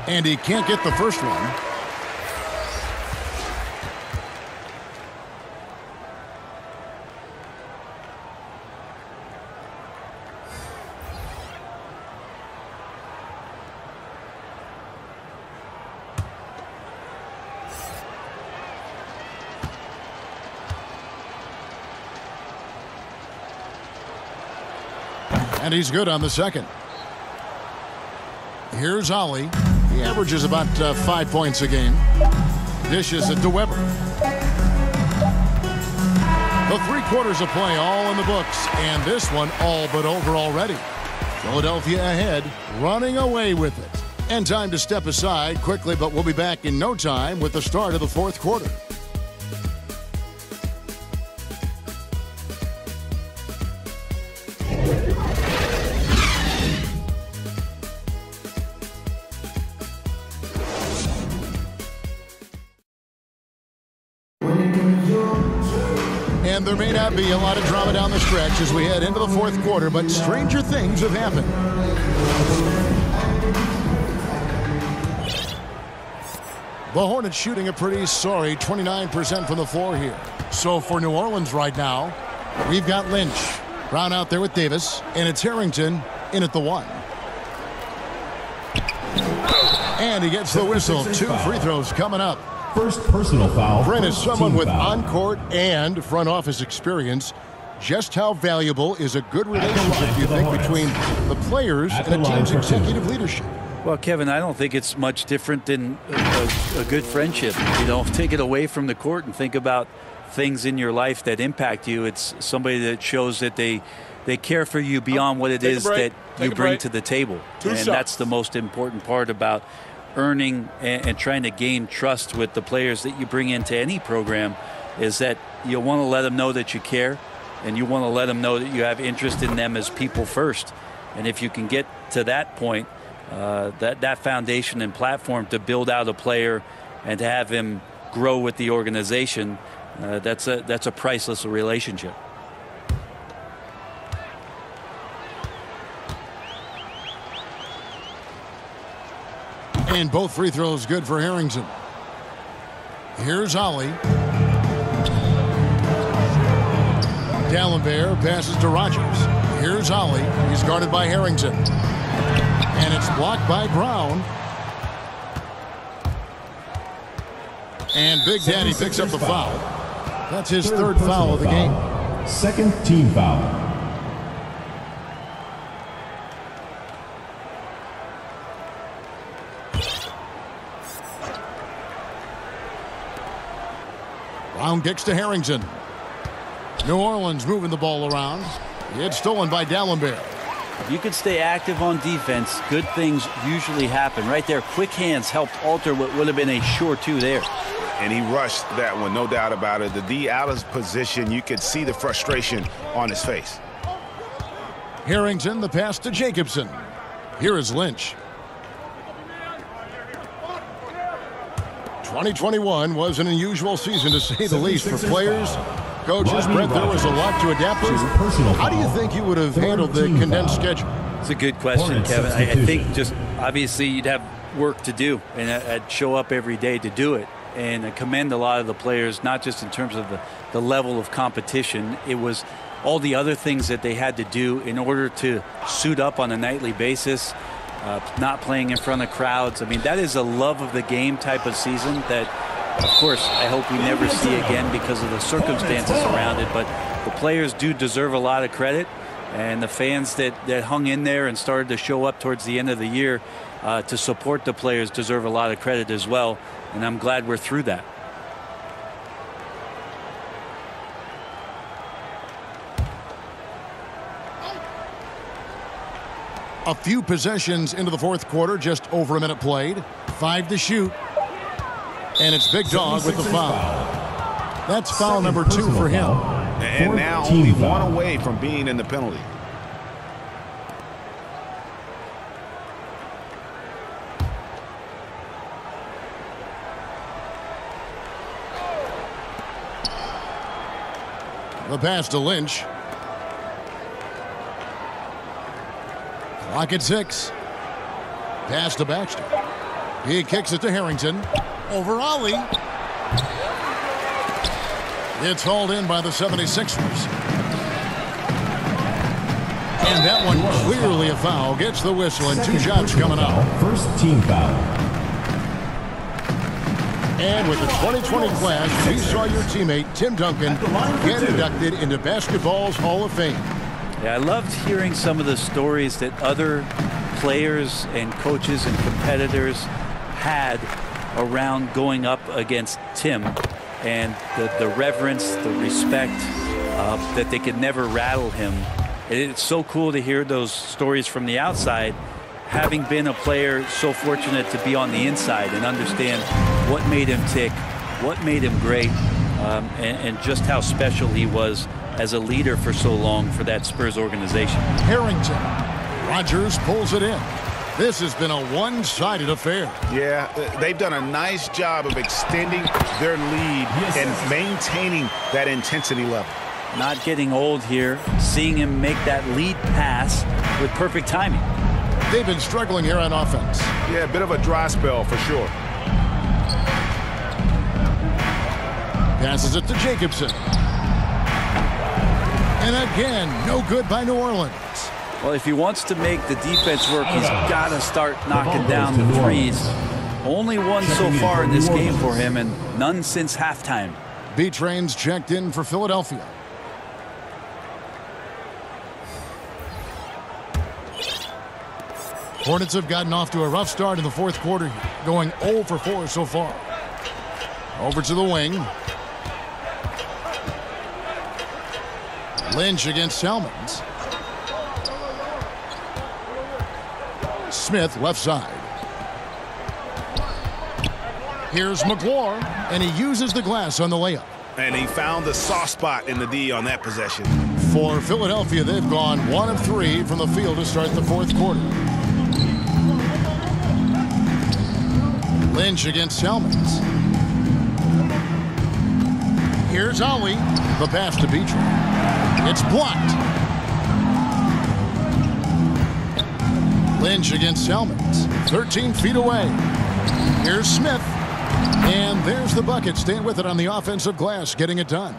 And he can't get the first one. And he's good on the second. Here's Ollie. He averages about 5 points a game. Dishes it to Weber. The 3 quarters of play all in the books, and this one all but over already. Philadelphia ahead, running away with it. And time to step aside quickly, but we'll be back in no time with the start of the fourth quarter. And there may not be a lot of drama down the stretch as we head into the fourth quarter, but stranger things have happened. The Hornets shooting a pretty sorry 29% from the floor here. So for New Orleans right now, we've got Lynch. Brown out there with Davis, and it's Harrington in at the 1. And he gets the whistle. 2 free throws coming up. First personal foul. Brent is someone with on-court and front office experience. Just how valuable is a good relationship, do you think, between the players and a team's executive leadership? Well, Kevin, I don't think it's much different than a good friendship. You know, take it away from the court and think about things in your life that impact you. It's somebody that shows that they care for you beyond what it is that you bring to the table. And that's the most important part about earning and trying to gain trust with the players that you bring into any program, is that you want to let them know that you care, and you want to let them know that you have interest in them as people first. And if you can get to that point, that foundation and platform to build out a player and to have him grow with the organization, that's a priceless relationship. And both free throws good for Harrington. Here's Ollie. D'Alembert passes to Rogers. Here's Ollie. He's guarded by Harrington. And it's blocked by Brown. And Big Daddy picks up the foul. That's his third foul of the game. Second team foul. Brown kicks to Harrington. New Orleans moving the ball around. It's stolen by D'Alembert. If you can stay active on defense, good things usually happen. Right there, quick hands helped alter what would have been a sure 2 there. and he rushed that one, no doubt about it. The D out of position, you could see the frustration on his face. Harrington, the pass to Jacobson. Here is Lynch. 2021 was an unusual season, to say the least, for players, coaches. Brett, there was a lot to adapt to. How do you think you would have handled the condensed schedule? It's a good question, Kevin. I think just obviously you'd have work to do, and I'd show up every day to do it. And I commend a lot of the players, not just in terms of the level of competition. It was all the other things that they had to do in order to suit up on a nightly basis, not playing in front of crowds. I mean, that is a love of the game type of season that, of course, I hope we never see again because of the circumstances around it. But the players do deserve a lot of credit, and the fans that hung in there and started to show up towards the end of the year to support the players deserve a lot of credit as well. And I'm glad we're through that. A few possessions into the fourth quarter, just over a minute played. 5 to shoot. And it's Big Dog with the foul. That's foul number 2 for him. And now only one away from being in the penalty. The pass to Lynch. Clock at 6. Pass to Baxter. He kicks it to Harrington. Over Ollie. It's hauled in by the 76ers. And that one clearly a foul. Gets the whistle, and 2 shots coming out. First team foul. And with the 2020 class, we saw your teammate, Tim Duncan, get inducted into basketball's Hall of Fame. Yeah, I loved hearing some of the stories that other players and coaches and competitors had around going up against Tim, and the reverence, the respect, that they could never rattle him. It's so cool to hear those stories from the outside, having been a player so fortunate to be on the inside and understand what made him tick, what made him great, and just how special he was as a leader for so long for that Spurs organization. Harrington. Rodgers pulls it in. This has been a one-sided affair. Yeah, they've done a nice job of extending their lead and maintaining that intensity level. Not getting old here, seeing him make that lead pass with perfect timing. They've been struggling here on offense. Yeah, a bit of a dry spell for sure. Passes it to Jacobson. And again, no good by New Orleans. Well, if he wants to make the defense work, he's got to start knocking down the threes. Only one so far in this game for him, and none since halftime. B-Train's checked in for Philadelphia. Hornets have gotten off to a rough start in the fourth quarter, going 0 for 4 so far. Over to the wing. Lynch against Salmons. Smith left side. Here's McGlure, and he uses the glass on the layup. And he found the soft spot in the D on that possession. For Philadelphia, they've gone 1 of 3 from the field to start the fourth quarter. Lynch against Salmons. Here's Ollie. The pass to Beecher. It's blocked. Lynch against Salmons. 13 feet away. Here's Smith. And there's the bucket. Staying with it on the offensive glass, getting it done.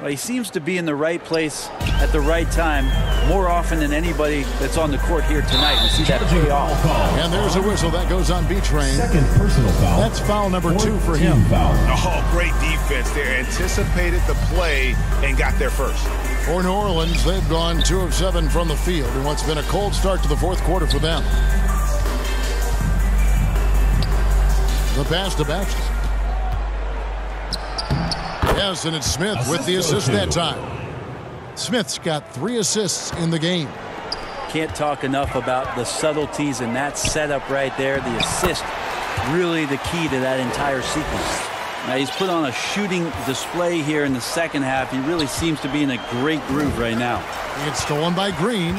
Well, he seems to be in the right place at the right time more often than anybody that's on the court here tonight. We see that pay off. And there's a whistle that goes on B-Train. Second personal foul. That's foul number 2 for him. Foul. Oh, great defense there. Anticipated the play and got there first. For New Orleans, they've gone 2 of 7 from the field in what's been a cold start to the fourth quarter for them. The pass to Baxter. Yes, and it's Smith with the assist that time. Smith's got 3 assists in the game. Can't talk enough about the subtleties in that setup right there. The assist, really the key to that entire sequence. Now he's put on a shooting display here in the second half. He really seems to be in a great groove right now. It's stolen by Green.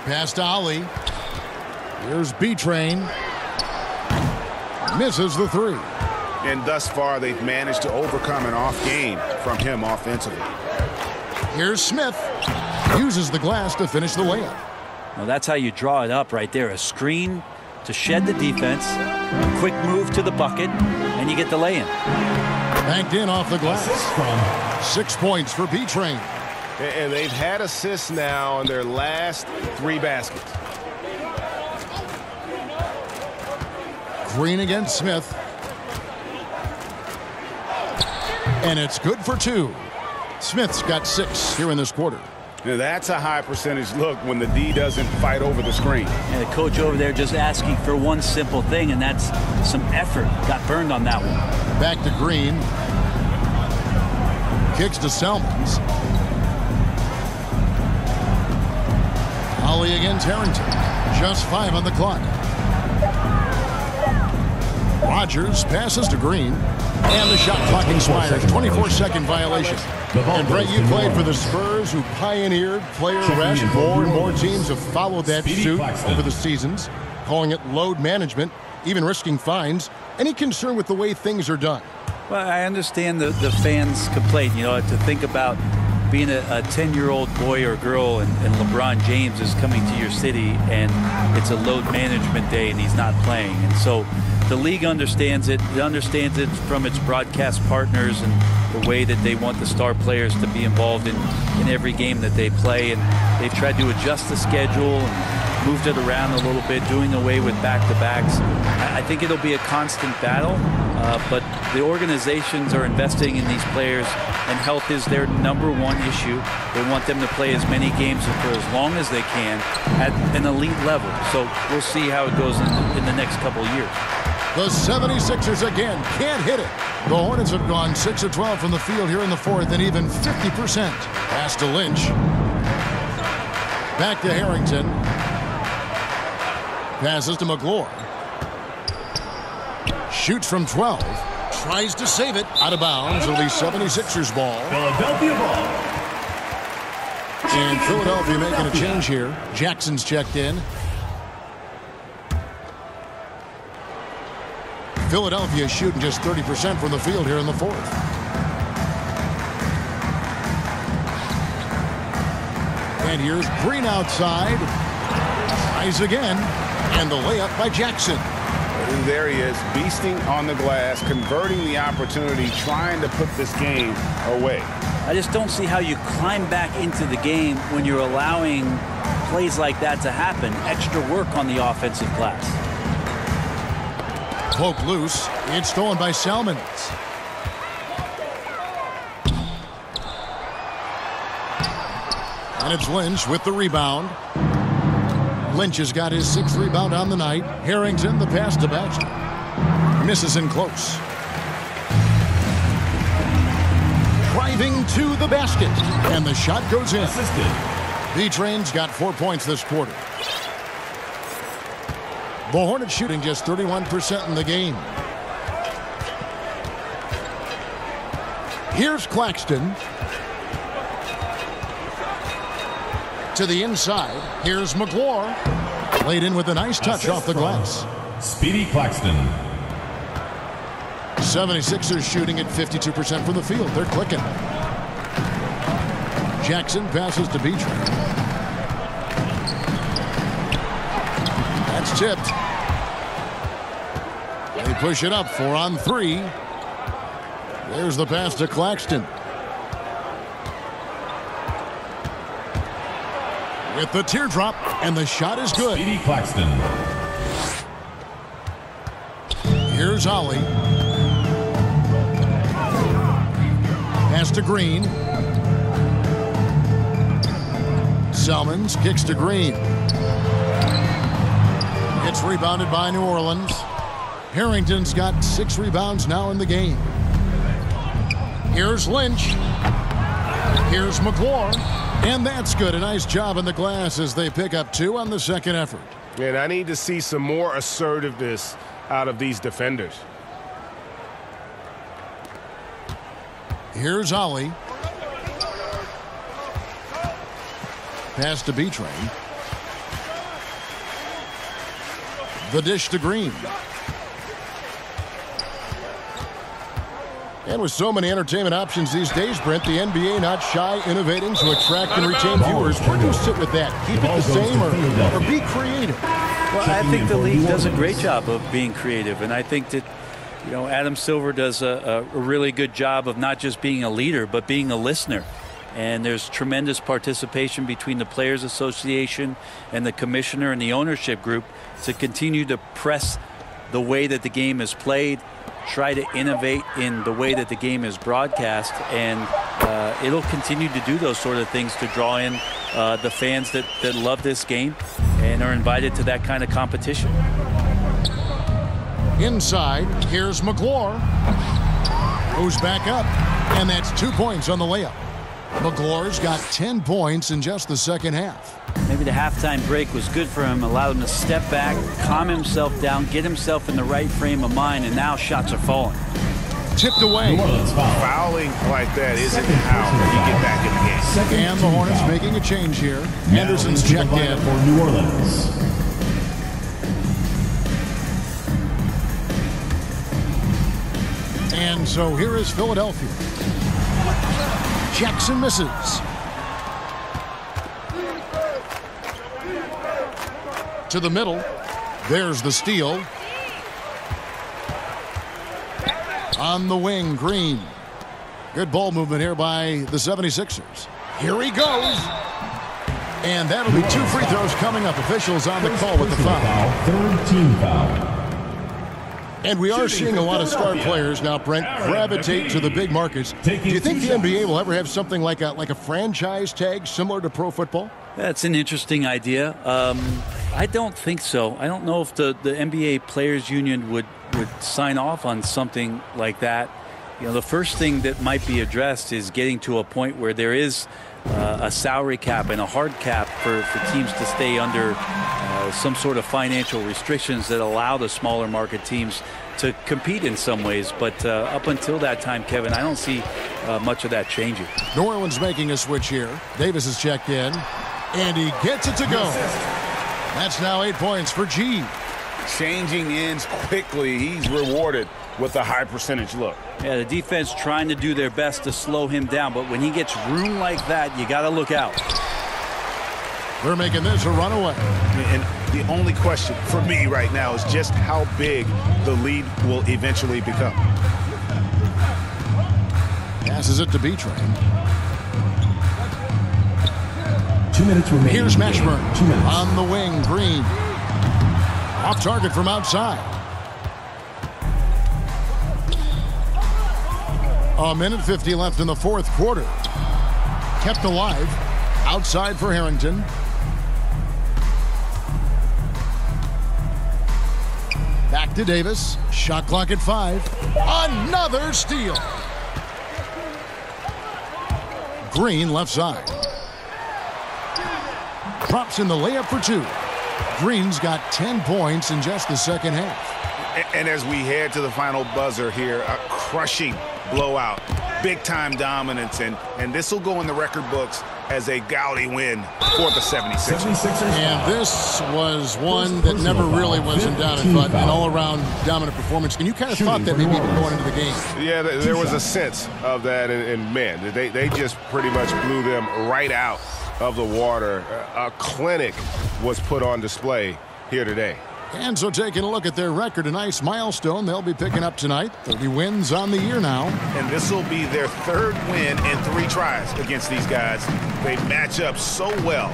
Pass to Ali. Here's B-Train. Misses the three. And thus far, they've managed to overcome an off game from him offensively. Here's Smith. Uses the glass to finish the layup. Well, that's how you draw it up right there. A screen to shed the defense, a quick move to the bucket, and you get the lay-in. Banked in off the glass. 6 points for B-Train. And they've had assists now on their last 3 baskets. Green against Smith. And it's good for 2. Smith's got 6 here in this quarter. Now that's a high percentage look when the D doesn't fight over the screen. And the coach over there just asking for one simple thing, and that's some effort. Got burned on that one. Back to Green. Kicks to Selmans. Ali against Harrington. Just 5 on the clock. Rogers passes to Green. And the shot clock expires. 24-second violation. And Brett, you played for the Spurs, who pioneered player rest. More and more teams have followed that suit over the seasons, calling it load management, even risking fines. Any concern with the way things are done? Well, I understand the fans' complaint, you know, to think about being a 10-year-old boy or girl and LeBron James is coming to your city and it's a load management day and he's not playing. And so the league understands it. It understands it from its broadcast partners and the way that they want the star players to be involved in every game that they play. And they've tried to adjust the schedule and moved it around a little bit, doing away with back-to-backs. I think it'll be a constant battle, but the organizations are investing in these players, and health is their #1 issue. They want them to play as many games for as long as they can at an elite level. So we'll see how it goes in the next couple of years. The 76ers again can't hit it. The Hornets have gone 6 of 12 from the field here in the fourth and even 50%. Pass to Lynch. Back to Harrington. Passes to McGlure. Shoots from 12. Tries to save it. Out of bounds. It'll be 76ers ball. Philadelphia ball. And Philadelphia making a change here. Jackson's checked in. Philadelphia shooting just 30% from the field here in the fourth. And here's Green outside. Tries again. And the layup by Jackson. And there he is, beasting on the glass, converting the opportunity, trying to put this game away. I just don't see how you climb back into the game when you're allowing plays like that to happen. Extra work on the offensive glass. Poke loose. It's stolen by Selmans. And it's Lynch with the rebound. Lynch has got his 6th rebound on the night. Harrington, the pass to Baxter. Misses in close. Driving to the basket. And the shot goes in. B-Train's got 4 points this quarter. The Hornets shooting just 31% in the game. Here's Claxton. To the inside. Here's McGlure. Laid in with a nice touch off the glass. Speedy Claxton. 76ers shooting at 52% from the field. They're clicking. Jackson passes to B-Train. That's tipped. They push it up 4 on 3. There's the pass to Claxton. With the teardrop, and the shot is good. Speedy Claxton. Here's Ollie. Pass to Green. Selmans kicks to Green. It's rebounded by New Orleans. Harrington's got 6 rebounds now in the game. Here's Lynch. Here's McGlure. And that's good. A nice job in the glass as they pick up 2 on the second effort. And I need to see some more assertiveness out of these defenders. Here's Ollie. Pass to B-Train. The dish to Green. And with so many entertainment options these days, Brent, the NBA not shy innovating to attract and retain viewers. Where do you sit with that? Keep it the same or be creative? Well, I think the league does a great job of being creative, and I think that, you know, Adam Silver does a really good job of not just being a leader, but being a listener. And there's tremendous participation between the Players Association and the commissioner and the ownership group to continue to press the way that the game is played, try to innovate in the way that the game is broadcast, and it'll continue to do those sort of things to draw in the fans that love this game and are invited to that kind of competition. Inside, here's McClure. Who's back up, and that's 2 points on the layup. McClure's got 10 points in just the second half. Maybe the halftime break was good for him, allowed him to step back, calm himself down, get himself in the right frame of mind, and now shots are falling. Tipped away. Fouling like that isn't how you get back in the game. And the Hornets making a change here. Henderson's checked in. For New Orleans. And so here is Philadelphia. Jackson misses. To the middle. There's the steal. On the wing, Green. Good ball movement here by the 76ers. Here he goes. And that'll be 2 free throws coming up. Officials on the call with the foul. Third team foul. And we are seeing a lot of star players now, Brent, gravitate to the big markets. Do you think the NBA will ever have something like a franchise tag similar to pro football? That's an interesting idea. I don't think so. I don't know if the NBA Players Union would sign off on something like that. You know, the first thing that might be addressed is getting to a point where there is a salary cap and a hard cap for teams to stay under some sort of financial restrictions that allow the smaller market teams to compete in some ways. But up until that time, Kevin, I don't see much of that changing. New Orleans making a switch here. Davis is checked in, and he gets it to go. That's now 8 points for G. Changing ends quickly. He's rewarded with a high percentage look. Yeah, the defense trying to do their best to slow him down, but when he gets room like that, you got to look out. They're making this a runaway. And the only question for me right now is just how big the lead will eventually become. Passes it to B-Train. 2 minutes remaining. Here's Mashburn. 2 minutes. On the wing, Green. Off target from outside. A minute 50 left in the fourth quarter. Kept alive. Outside for Harrington. Back to Davis. Shot clock at 5. Another steal. Green left side. Drops in the layup for 2. Green's got 10 points in just the second half. And as we head to the final buzzer here, a crushing blowout, big-time dominance, and this will go in the record books as a gaudy win for the 76ers. And this was one that never really was in doubt, but an all-around dominant performance. And you kind of thought that maybe even going into the game. Yeah, there was a sense of that, and man, they just pretty much blew them right out of the water. A clinic was put on display here today. And so taking a look at their record, a nice milestone they'll be picking up tonight. 30 wins on the year now. And this will be their 3rd win in 3 tries against these guys. They match up so well.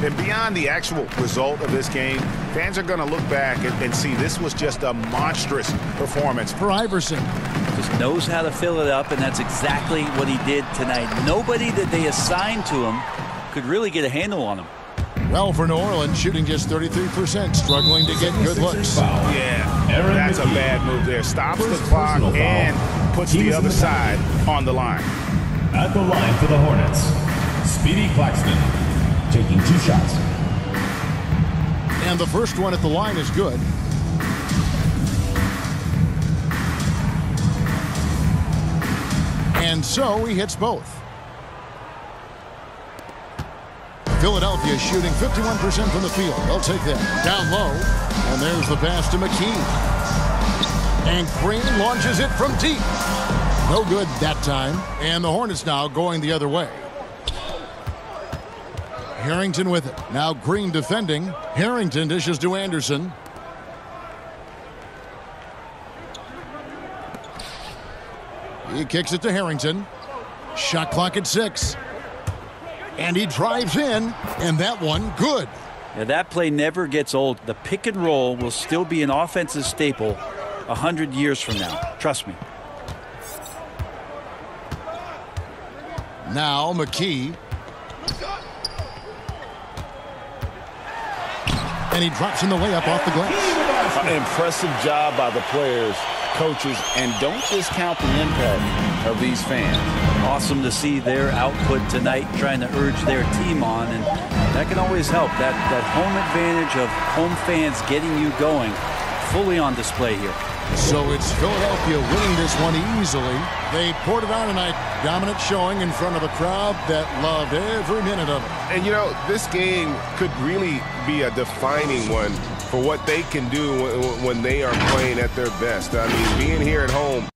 And beyond the actual result of this game, fans are going to look back and see this was just a monstrous performance. For Iverson. Just knows how to fill it up, and that's exactly what he did tonight. Nobody that they assigned to him could really get a handle on him. Well, for New Orleans, shooting just 33%, struggling to get good looks. Yeah, that's a bad move there. Stops the clock and puts the other side on the line. At the line for the Hornets, Speedy Claxton, taking 2 shots. And the first one at the line is good. And so he hits both. Philadelphia shooting 51% from the field. They'll take that. Down low. And there's the pass to McKee. And Green launches it from deep. No good that time. And the Hornets now going the other way. Harrington with it. Now Green defending. Harrington dishes to Anderson. He kicks it to Harrington. Shot clock at 6. And he drives in, and that one good. Yeah, that play never gets old. The pick and roll will still be an offensive staple 100 years from now. Trust me. Now McKee. And he drops in the layup off the glass. An impressive job by the players, coaches, and don't discount the impact of these fans. Awesome to see their output tonight, trying to urge their team on, and that can always help. That home advantage of home fans getting you going, fully on display here. So it's Philadelphia winning this one easily. They poured it on tonight. Dominant showing in front of a crowd that loved every minute of it. And, you know, this game could really be a defining one for what they can do when they are playing at their best. I mean, being here at home